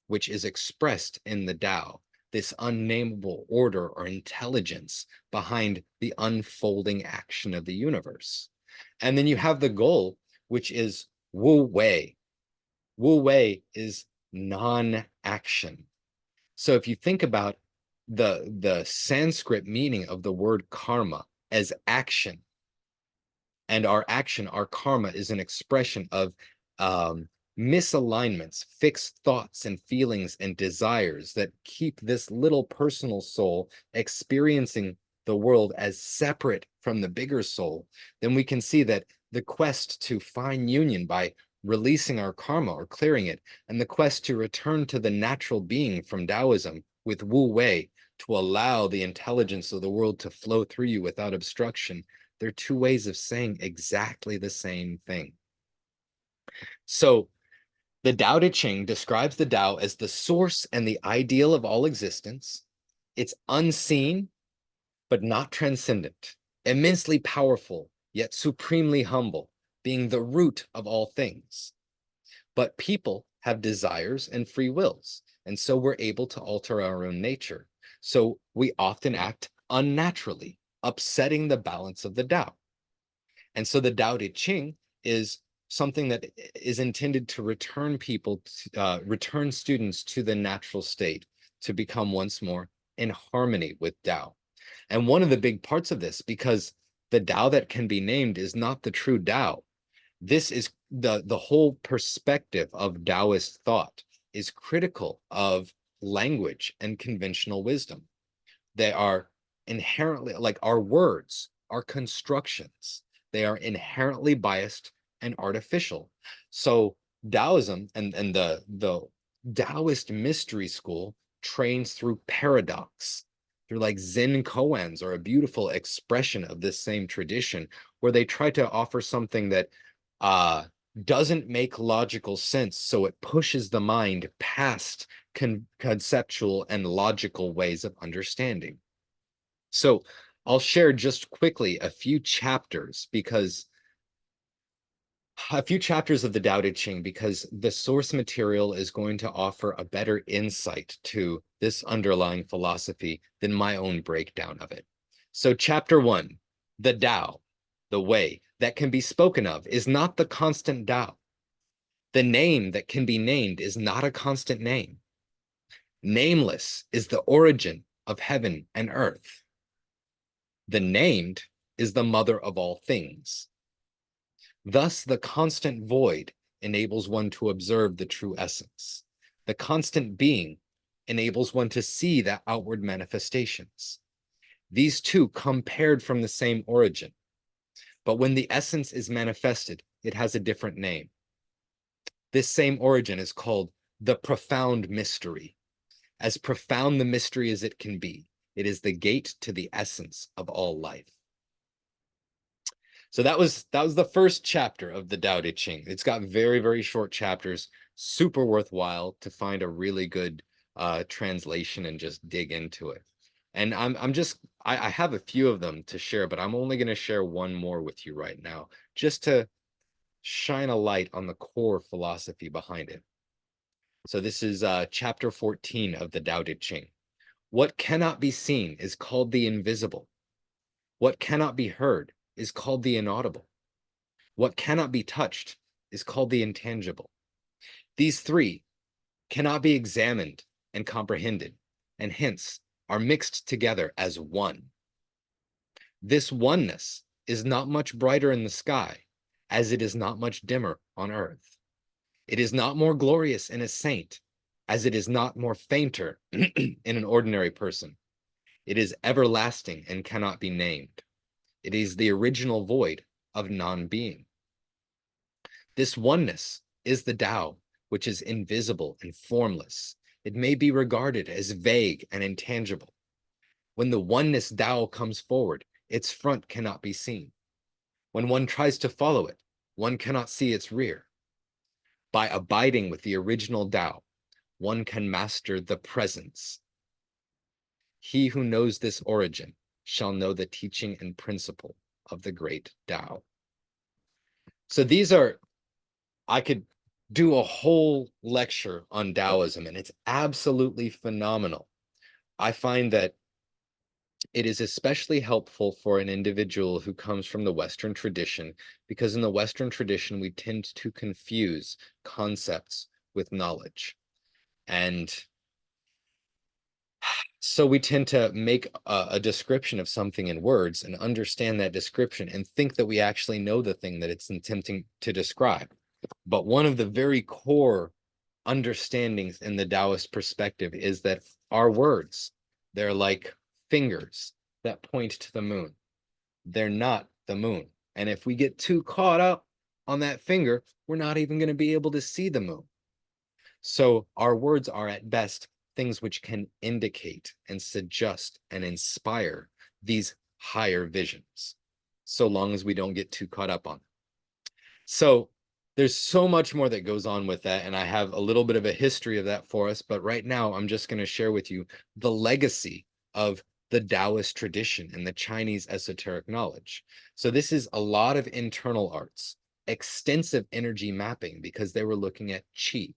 which is expressed in the Tao, this unnameable order or intelligence behind the unfolding action of the universe. And then you have the goal, which is Wu Wei. Wu Wei is non-action. So if you think about the Sanskrit meaning of the word karma as action, and our action, our karma, is an expression of misalignments, fixed thoughts and feelings and desires that keep this little personal soul experiencing the world as separate from the bigger soul, then we can see that the quest to find union by releasing our karma or clearing it, and the quest to return to the natural being from Taoism with Wu Wei, to allow the intelligence of the world to flow through you without obstruction, they're two ways of saying exactly the same thing. So the Tao Te Ching describes the Tao as the source and the ideal of all existence. It's unseen, but not transcendent, immensely powerful, yet supremely humble, being the root of all things. But people have desires and free wills, and so we're able to alter our own nature. So we often act unnaturally, upsetting the balance of the Tao. And so the Tao Te Ching is something that is intended to return return students to the natural state, to become once more in harmony with Tao. And one of the big parts of this, because the Tao that can be named is not the true Tao, this is the whole perspective of Taoist thought is critical of language and conventional wisdom. They are inherently, like our words, our constructions, they are inherently biased and artificial. So Taoism and the Taoist mystery school trains through paradox, through like Zen koans are a beautiful expression of this same tradition, where they try to offer something that uh doesn't make logical sense, so it pushes the mind past conceptual and logical ways of understanding. So I'll share just quickly a few chapters of the Tao Te Ching, because the source material is going to offer a better insight to this underlying philosophy than my own breakdown of it. So chapter 1, the Tao, the way that can be spoken of, is not the constant Tao. The name that can be named is not a constant name. Nameless is the origin of heaven and earth. The named is the mother of all things. Thus, the constant void enables one to observe the true essence. The constant being enables one to see the outward manifestations. These two come paired from the same origin, but when the essence is manifested, it has a different name. This same origin is called the profound mystery. As profound the mystery as it can be, it is the gate to the essence of all life. So that was the first chapter of the Tao Te Ching. It's got very, very short chapters, super worthwhile to find a really good translation and just dig into it. And I have a few of them to share, but I'm only going to share one more with you right now, just to shine a light on the core philosophy behind it. So this is chapter 14 of the Tao Te Ching. What cannot be seen is called the invisible. What cannot be heard is called the inaudible. What cannot be touched is called the intangible. These three cannot be examined and comprehended, and hence are mixed together as one. This oneness is not much brighter in the sky, as it is not much dimmer on earth. It is not more glorious in a saint, as it is not more fainter in an ordinary person. It is everlasting and cannot be named. It is the original void of non-being. This oneness is the Tao, which is invisible and formless. It may be regarded as vague and intangible. When the oneness Tao comes forward, its front cannot be seen. When one tries to follow it, one cannot see its rear. By abiding with the original Tao, one can master the presence. He who knows this origin shall know the teaching and principle of the great Tao. So these are, I could do a whole lecture on Taoism, and it's absolutely phenomenal. I find that it is especially helpful for an individual who comes from the Western tradition, because in the Western tradition, we tend to confuse concepts with knowledge. And so we tend to make a description of something in words and understand that description and think that we actually know the thing that it's attempting to describe. But one of the very core understandings in the Taoist perspective is that our words, they're like fingers that point to the moon. They're not the moon. And if we get too caught up on that finger, we're not even going to be able to see the moon. So our words are at best things which can indicate and suggest and inspire these higher visions, so long as we don't get too caught up on it. So there's so much more that goes on with that, and I have a little bit of a history of that for us, but right now I'm just going to share with you the legacy of the Taoist tradition and the Chinese esoteric knowledge. So this is a lot of internal arts, extensive energy mapping, because they were looking at qi,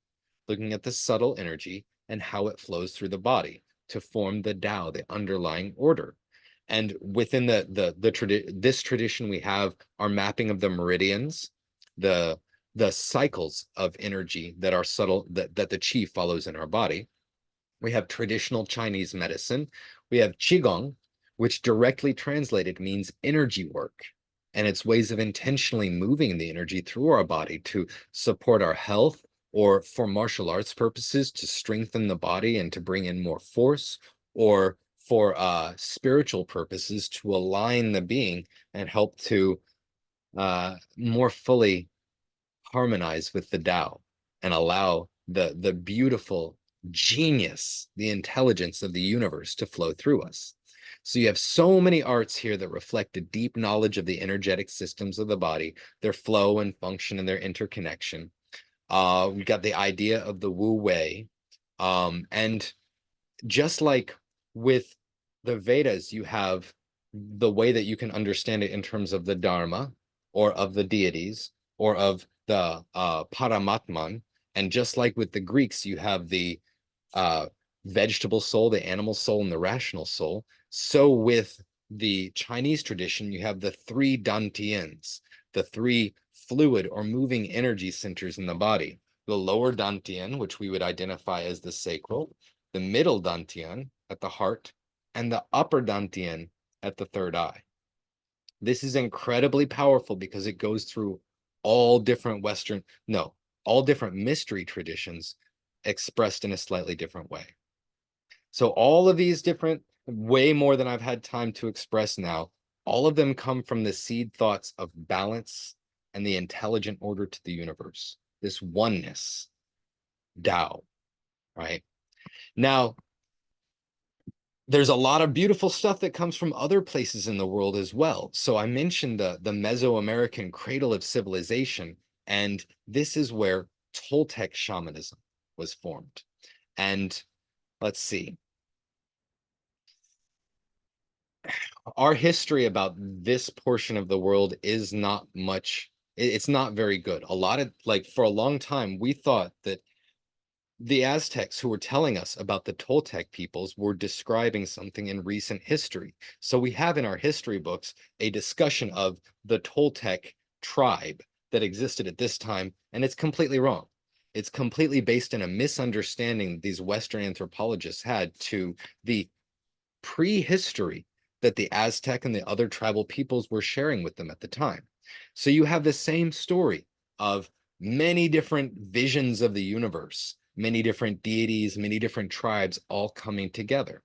looking at the subtle energy and how it flows through the body to form the Tao, the underlying order. And within this tradition, we have our mapping of the meridians, the cycles of energy that are subtle, that the qi follows in our body. We have traditional Chinese medicine. We have qigong, which directly translated means energy work, and it's ways of intentionally moving the energy through our body to support our health, or for martial arts purposes to strengthen the body and to bring in more force, or for spiritual purposes to align the being and help to more fully harmonize with the Tao and allow the beautiful genius, the intelligence of the universe to flow through us. So you have so many arts here that reflect a deep knowledge of the energetic systems of the body, their flow and function and their interconnection. We've got the idea of the Wu Wei. And just like with the Vedas, you have the way that you can understand it in terms of the Dharma, or of the deities, or of the Paramatman. And just like with the Greeks, you have the vegetable soul, the animal soul, and the rational soul. So with the Chinese tradition, you have the three dantians, the three fluid or moving energy centers in the body. The lower dantian, which we would identify as the sacral, the middle dantian at the heart, and the upper dantian at the third eye. This is incredibly powerful because it goes through all different all different mystery traditions expressed in a slightly different way. So all of these different, way more than I've had time to express now, all of them come from the seed thoughts of balance and the intelligent order to the universe, this oneness, Tao, right? Now, there's a lot of beautiful stuff that comes from other places in the world as well. So I mentioned the Mesoamerican cradle of civilization, and this is where Toltec shamanism was formed. And let's see. Our history about this portion of the world is not much, it's not very good. A lot of, like, for a long time, we thought that the Aztecs who were telling us about the Toltec peoples were describing something in recent history. So we have in our history books a discussion of the Toltec tribe that existed at this time, and it's completely wrong. It's completely based in a misunderstanding these Western anthropologists had to the prehistory that the Aztec and the other tribal peoples were sharing with them at the time. So you have the same story of many different visions of the universe, many different deities, many different tribes all coming together.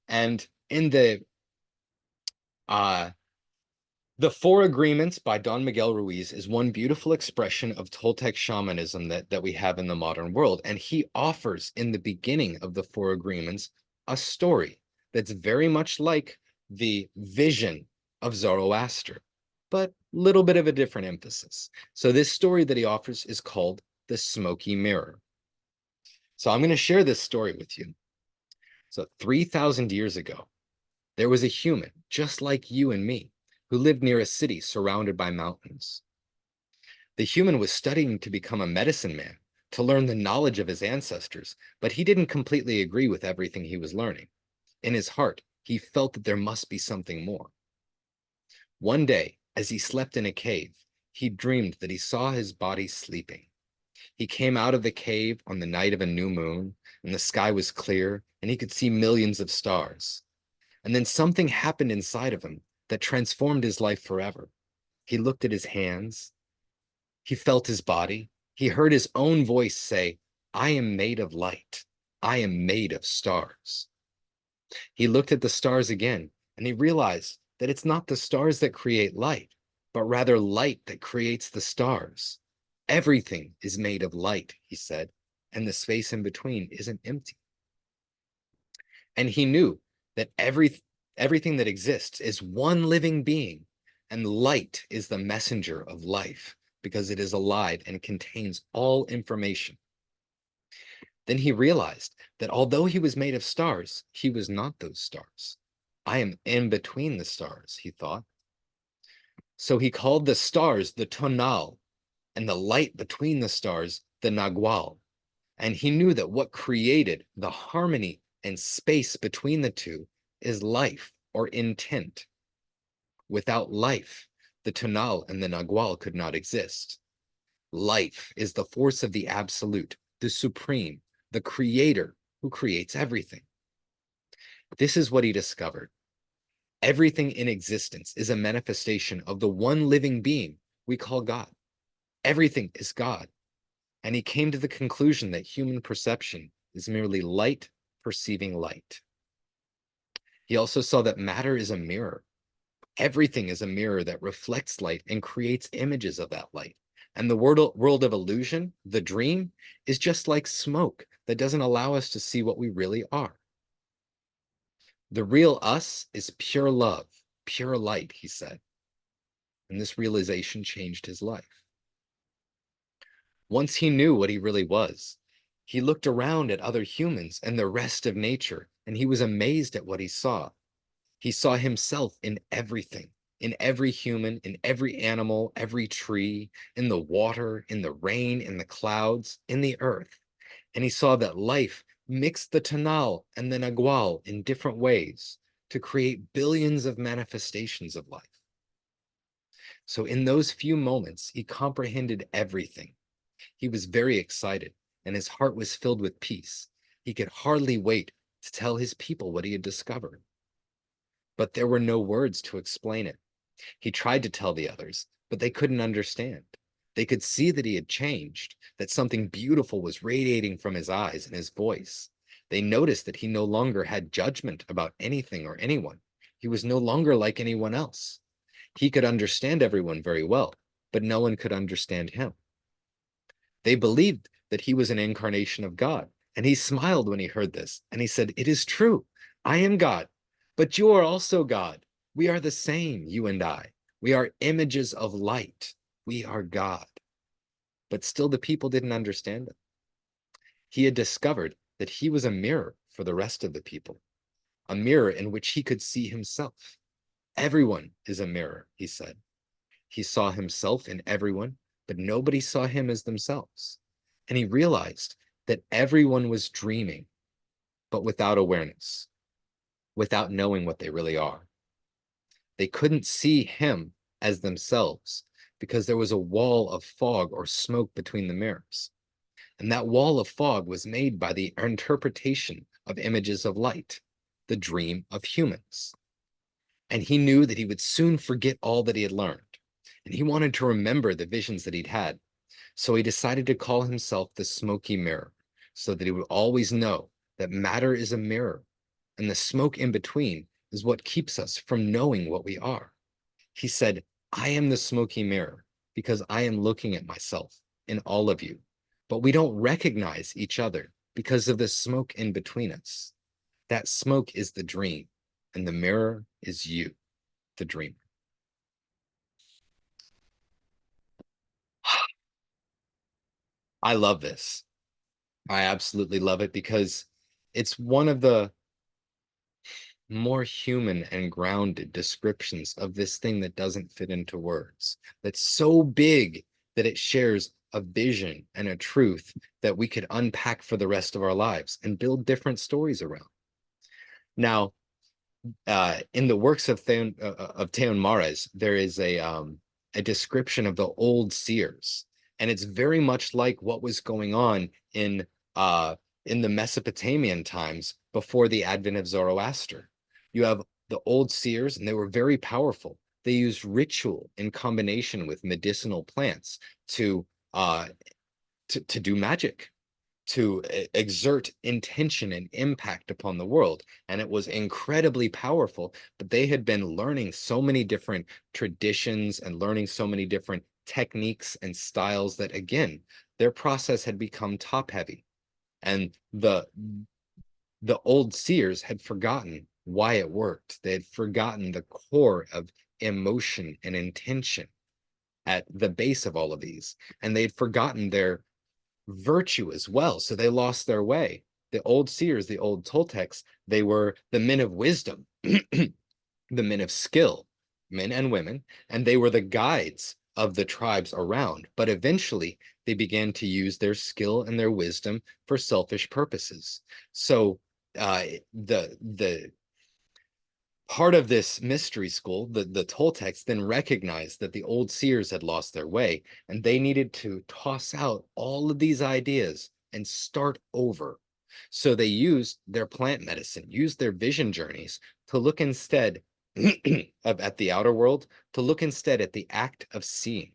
And in the Four Agreements by Don Miguel Ruiz is one beautiful expression of Toltec shamanism that we have in the modern world. And he offers in the beginning of the Four Agreements a story that's very much like the vision of Zoroaster, but a little bit of a different emphasis. So this story that he offers is called the Smoky Mirror. So I'm going to share this story with you. So 3,000 years ago, there was a human just like you and me who lived near a city surrounded by mountains. The human was studying to become a medicine man, to learn the knowledge of his ancestors, but he didn't completely agree with everything he was learning. In his heart, he felt that there must be something more. One day, as he slept in a cave, he dreamed that he saw his body sleeping. He came out of the cave on the night of a new moon, and the sky was clear, and he could see millions of stars. And then something happened inside of him that transformed his life forever. He looked at his hands. He felt his body. He heard his own voice say, "I am made of light. I am made of stars." He looked at the stars again, and he realized that it's not the stars that create light, but rather light that creates the stars. Everything is made of light, he said, and the space in between isn't empty. And he knew that everything that exists is one living being, and light is the messenger of life because it is alive and contains all information. Then he realized that although he was made of stars, he was not those stars. I am in between the stars, he thought. So he called the stars the tonal and the light between the stars the nagual. And he knew that what created the harmony and space between the two is life or intent. Without life, the tonal and the nagual could not exist. Life is the force of the absolute, the supreme, the creator who creates everything. This is what he discovered. Everything in existence is a manifestation of the one living being we call God. Everything is God. And he came to the conclusion that human perception is merely light perceiving light. He also saw that matter is a mirror. Everything is a mirror that reflects light and creates images of that light. And the world of illusion, the dream, is just like smoke that doesn't allow us to see what we really are. The real us is pure love, pure light, he said. And this realization changed his life. Once he knew what he really was, he looked around at other humans and the rest of nature, and he was amazed at what he saw. He saw himself in everything, in every human, in every animal, every tree, in the water, in the rain, in the clouds, in the earth. And he saw that life mixed the tonal and the nagual in different ways to create billions of manifestations of life. So in those few moments, he comprehended everything. He was very excited, and his heart was filled with peace. He could hardly wait to tell his people what he had discovered. but there were no words to explain it. He tried to tell the others, but they couldn't understand. They could see that he had changed, that something beautiful was radiating from his eyes and his voice. They noticed that he no longer had judgment about anything or anyone. He was no longer like anyone else. He could understand everyone very well, but no one could understand him. They believed that he was an incarnation of God, and he smiled when he heard this, and he said, "It is true. I am God, but you are also God. We are the same, you and I. We are images of light. We are God." But still, the people didn't understand him. He had discovered that he was a mirror for the rest of the people, a mirror in which he could see himself. Everyone is a mirror, he said. He saw himself in everyone, but nobody saw him as themselves. And he realized that everyone was dreaming, but without awareness, without knowing what they really are. They couldn't see him as themselves because there was a wall of fog or smoke between the mirrors. And that wall of fog was made by the interpretation of images of light, the dream of humans. And he knew that he would soon forget all that he had learned. And he wanted to remember the visions that he'd had. So he decided to call himself the smoky mirror, so that he would always know that matter is a mirror, and the smoke in between is what keeps us from knowing what we are. He said, "I am the smoky mirror because I am looking at myself in all of you, but we don't recognize each other because of the smoke in between us. That smoke is the dream, and the mirror is you, the dreamer." I love this. I absolutely love it because it's one of the more human and grounded descriptions of this thing that doesn't fit into words, that's so big that it shares a vision and a truth that we could unpack for the rest of our lives and build different stories around. Now, in the works of Theon Mares, there is a description of the old seers, and it's very much like what was going on uh, in the Mesopotamian times before the advent of Zoroaster. You have the old seers, and they were very powerful. They used ritual in combination with medicinal plants to uh, to do magic, to exert intention and impact upon the world. And it was incredibly powerful, but they had been learning so many different traditions and learning so many different techniques and styles that, again, their process had become top heavy. And the old seers had forgotten why it worked. They had forgotten the core of emotion and intention at the base of all of these. And they'd forgotten their virtue as well. So they lost their way. The old seers, the old Toltecs, they were the men of wisdom, the men of skill, men and women, and they were the guides of the tribes around. But eventually, they began to use their skill and their wisdom for selfish purposes. So the part of this mystery school, the Toltecs, then recognized that the old seers had lost their way, and they needed to toss out all of these ideas and start over. So they used their plant medicine, used their vision journeys to look instead of at the outer world, to look instead at the act of seeing.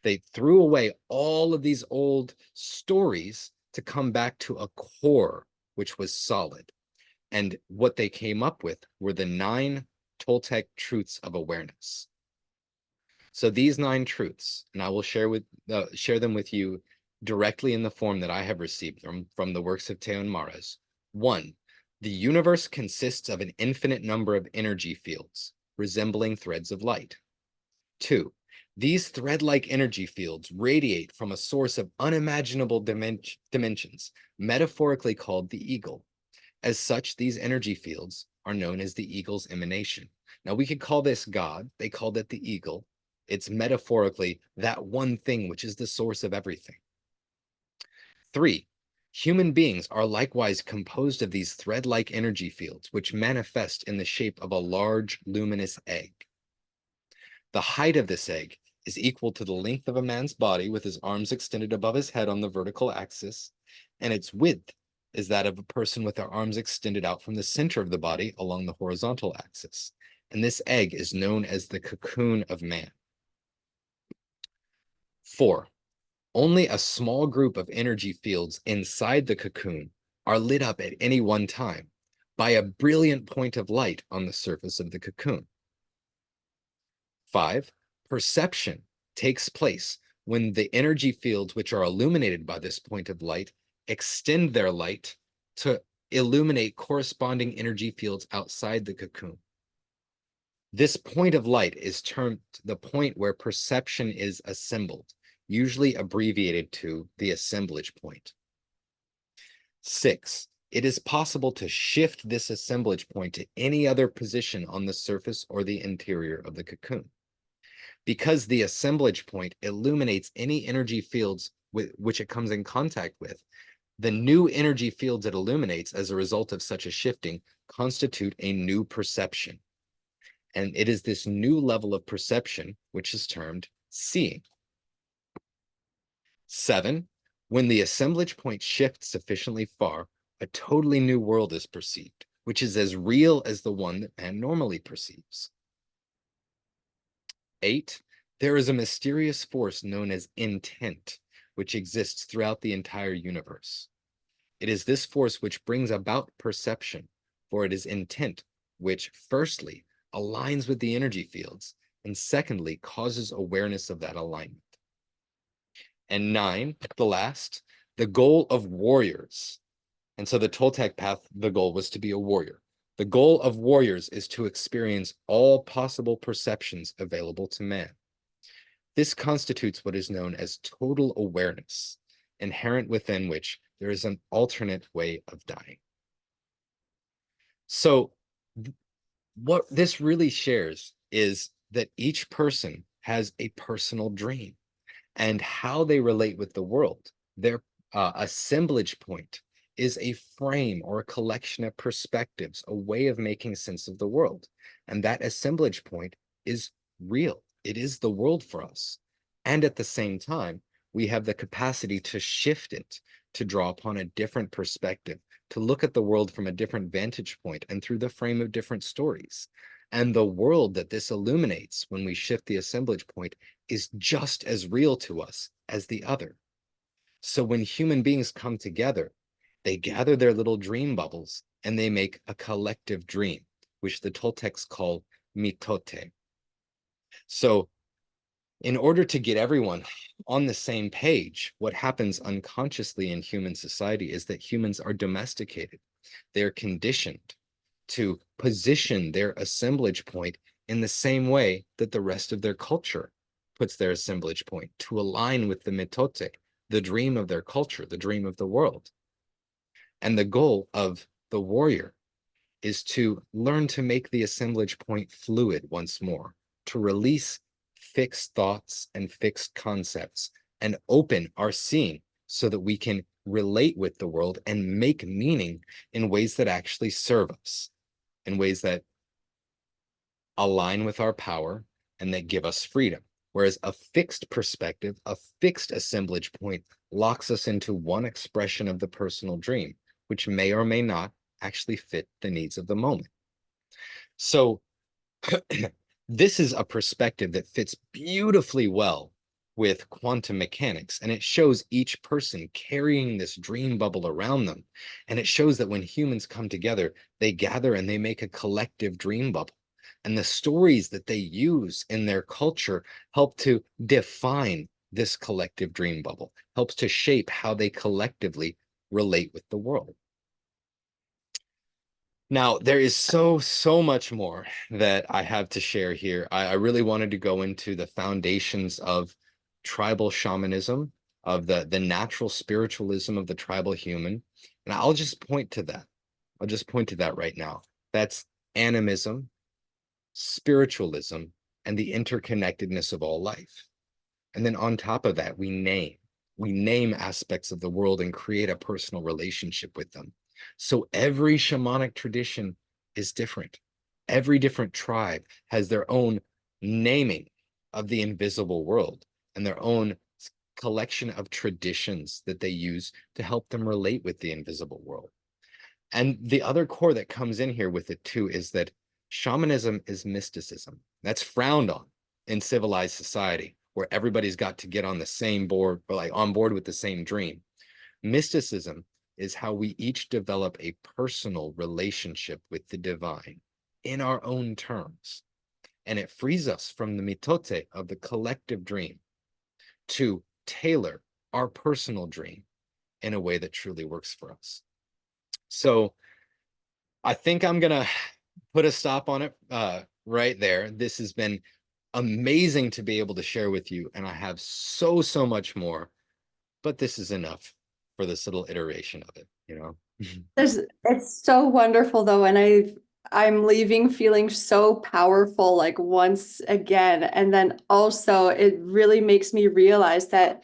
They threw away all of these old stories to come back to a core which was solid. And what they came up with were the 9 Toltec truths of awareness. So these 9 truths, and I will share them with you directly in the form that I have received them from the works of Theon Mares. 1, the universe consists of an infinite number of energy fields, resembling threads of light. 2, these thread-like energy fields radiate from a source of unimaginable dimensions, metaphorically called the eagle. As such, these energy fields are known as the eagle's emanation. Now, we could call this God. They called it the eagle. It's metaphorically that one thing which is the source of everything. 3, human beings are likewise composed of these thread-like energy fields, which manifest in the shape of a large luminous egg. The height of this egg is equal to the length of a man's body with his arms extended above his head on the vertical axis, and its width is that of a person with their arms extended out from the center of the body along the horizontal axis. And this egg is known as the cocoon of man. 4. Only a small group of energy fields inside the cocoon are lit up at any one time by a brilliant point of light on the surface of the cocoon. 5. Perception takes place when the energy fields which are illuminated by this point of light extend their light to illuminate corresponding energy fields outside the cocoon. This point of light is termed the point where perception is assembled, usually abbreviated to the assemblage point. 6. It is possible to shift this assemblage point to any other position on the surface or the interior of the cocoon. Because the assemblage point illuminates any energy fields which it comes in contact with, the new energy fields it illuminates as a result of such a shifting constitute a new perception. And it is this new level of perception which is termed seeing. 7. When the assemblage point shifts sufficiently far, a totally new world is perceived, which is as real as the one that man normally perceives. 8. There is a mysterious force known as intent, which exists throughout the entire universe. It is this force which brings about perception, for it is intent which, firstly, aligns with the energy fields, and secondly, causes awareness of that alignment. And 9, the last, the goal of warriors. And so the Toltec path, the goal was to be a warrior. The goal of warriors is to experience all possible perceptions available to man. This constitutes what is known as total awareness, inherent within which there is an alternate way of dying. So what this really shares is that each person has a personal dream, and how they relate with the world. Their assemblage point is a frame or a collection of perspectives, a way of making sense of the world. And that assemblage point is real. It is the world for us. And at the same time, we have the capacity to shift it, to draw upon a different perspective, to look at the world from a different vantage point and through the frame of different stories. And the world that this illuminates when we shift the assemblage point is just as real to us as the other. So when human beings come together, they gather their little dream bubbles and they make a collective dream, which the Toltecs call mitote. So in order to get everyone on the same page, what happens unconsciously in human society is that humans are domesticated. They're conditioned to position their assemblage point in the same way that the rest of their culture puts their assemblage point, to align with the mitote, the dream of their culture, the dream of the world. And the goal of the warrior is to learn to make the assemblage point fluid once more, to release fixed thoughts and fixed concepts and open our seeing so that we can relate with the world and make meaning in ways that actually serve us, in ways that align with our power and that give us freedom. Whereas a fixed perspective, a fixed assemblage point locks us into one expression of the personal dream, which may or may not actually fit the needs of the moment. So this is a perspective that fits beautifully well with quantum mechanics, and it shows each person carrying this dream bubble around them. And it shows that when humans come together, they gather and they make a collective dream bubble. And the stories that they use in their culture help to define this collective dream bubble, helps to shape how they collectively relate with the world. Now, there is so much more that I have to share here. I really wanted to go into the foundations of tribal shamanism, of the natural spiritualism of the tribal human. And I'll just point to that. I'll just point to that right now. That's animism, spiritualism, and the interconnectedness of all life. And then on top of that, we name aspects of the world and create a personal relationship with them. So every shamanic tradition is different. Every different tribe has their own naming of the invisible world and their own collection of traditions that they use to help them relate with the invisible world. And the other core that comes in here with it too is that shamanism is mysticism. That's frowned on in civilized society, where everybody's got to get on the same board, or like on board with the same dream. Mysticism is how we each develop a personal relationship with the divine in our own terms. And it frees us from the mitote of the collective dream to tailor our personal dream in a way that truly works for us. So I think I'm going to put a stop on it right there. This has been amazing to be able to share with you, and I have so much more, but this is enough for this little iteration of it, you know? It's so wonderful though, and I'm leaving feeling so powerful like once again. And then also it really makes me realize that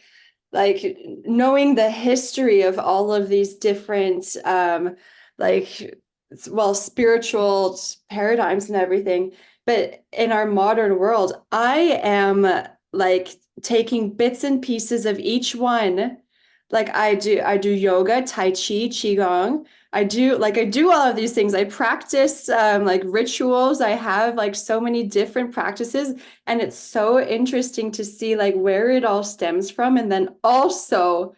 like knowing the history of all of these different like well spiritual paradigms and everything, but in our modern world I am like taking bits and pieces of each one. Like I do yoga, tai chi, qigong. I do all of these things. I practice like rituals. I have like so many different practices, and it's so interesting to see like where it all stems from. And then also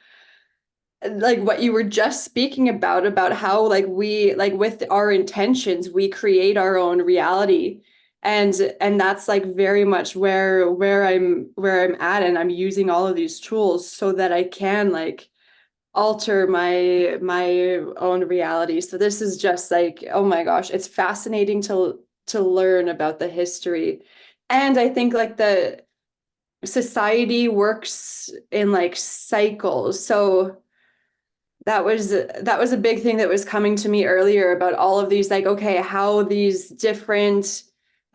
like what you were just speaking about how like we like with our intentions we create our own reality. And that's like very much where I'm at, and I'm using all of these tools so that I can like alter my own reality. So this is just like, oh my gosh, it's fascinating to learn about the history. And I think like the society works in like cycles. So that was a big thing that was coming to me earlier about all of these like okay how these different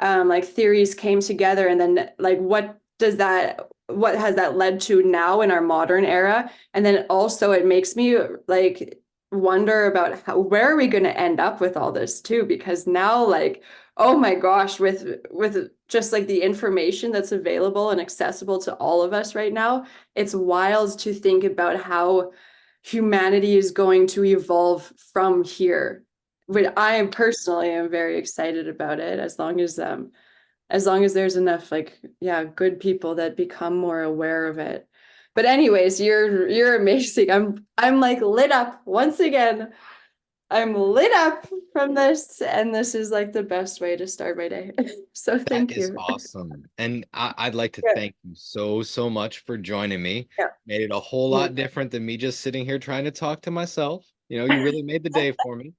like theories came together, and then like what has that led to now in our modern era. And then also it makes me like wonder about where are we going to end up with all this too, because now like oh my gosh, with just like the information that's available and accessible to all of us right now, it's wild to think about how humanity is going to evolve from here. But I am personally am very excited about it as long as there's enough like yeah, good people that become more aware of it. But anyways, you're amazing. I'm like lit up once again. I'm lit up from this, and this is like the best way to start my day. So That thank is you. awesome. And I'd like to Yeah. thank you so much for joining me. Yeah. Made it a whole lot different than me just sitting here trying to talk to myself. You know, you really made the day for me.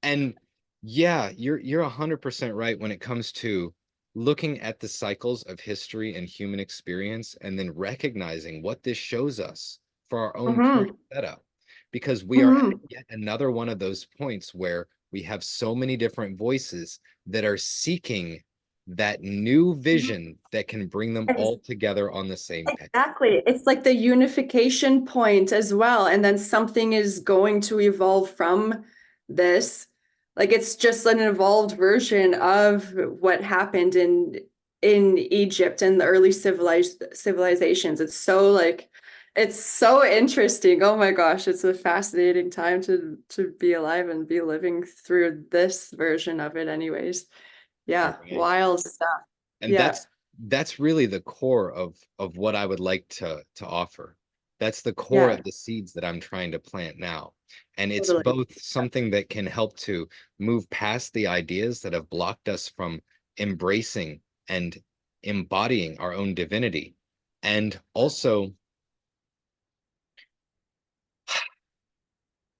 And yeah, you're 100% right when it comes to looking at the cycles of history and human experience and then recognizing what this shows us for our own current Mm-hmm. setup. Because we are at Mm-hmm. yet another one of those points where we have so many different voices that are seeking that new vision that can bring them all together on the same page. Exactly. It's like the unification point as well. And then something is going to evolve from this. Like it's just an evolved version of what happened in Egypt and the early civilizations. It's so like it's so interesting. Oh my gosh, it's a fascinating time to be alive and be living through this version of it anyways. All Yeah, right. wild stuff. And Yeah. that's really the core of what I would like to offer. That's the core Yeah, of the seeds that I'm trying to plant now. And it's totally. both something that can help to move past the ideas that have blocked us from embracing and embodying our own divinity, and also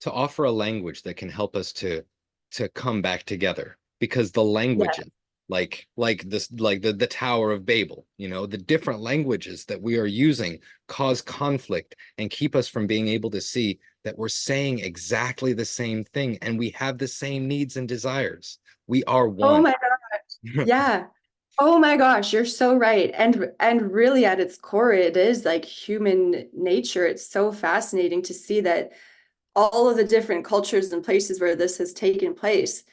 to offer a language that can help us to come back together, because the Yeah. languages like this like the Tower of Babel, you know, the different languages that we are using cause conflict and keep us from being able to see that we're saying exactly the same thing and we have the same needs and desires. We are Oh one. my God. Yeah. Oh my gosh, you're so right. And really at its core, it is like human nature. It's so fascinating to see that all of the different cultures and places where this has taken place,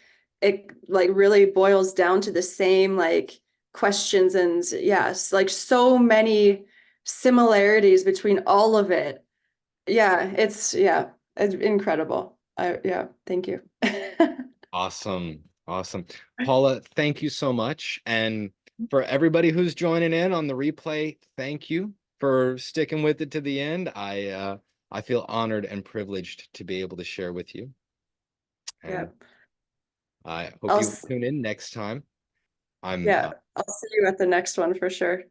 it like really boils down to the same like questions and yes, like so many similarities between all of it. Yeah, it's incredible. Yeah, thank you. Awesome. Awesome. Paula, thank you so much. And for everybody who's joining in on the replay, thank you for sticking with it to the end. I feel honored and privileged to be able to share with you. Yeah. And I hope I'll you tune in next time. I'm yeah, I'll see you at the next one for sure.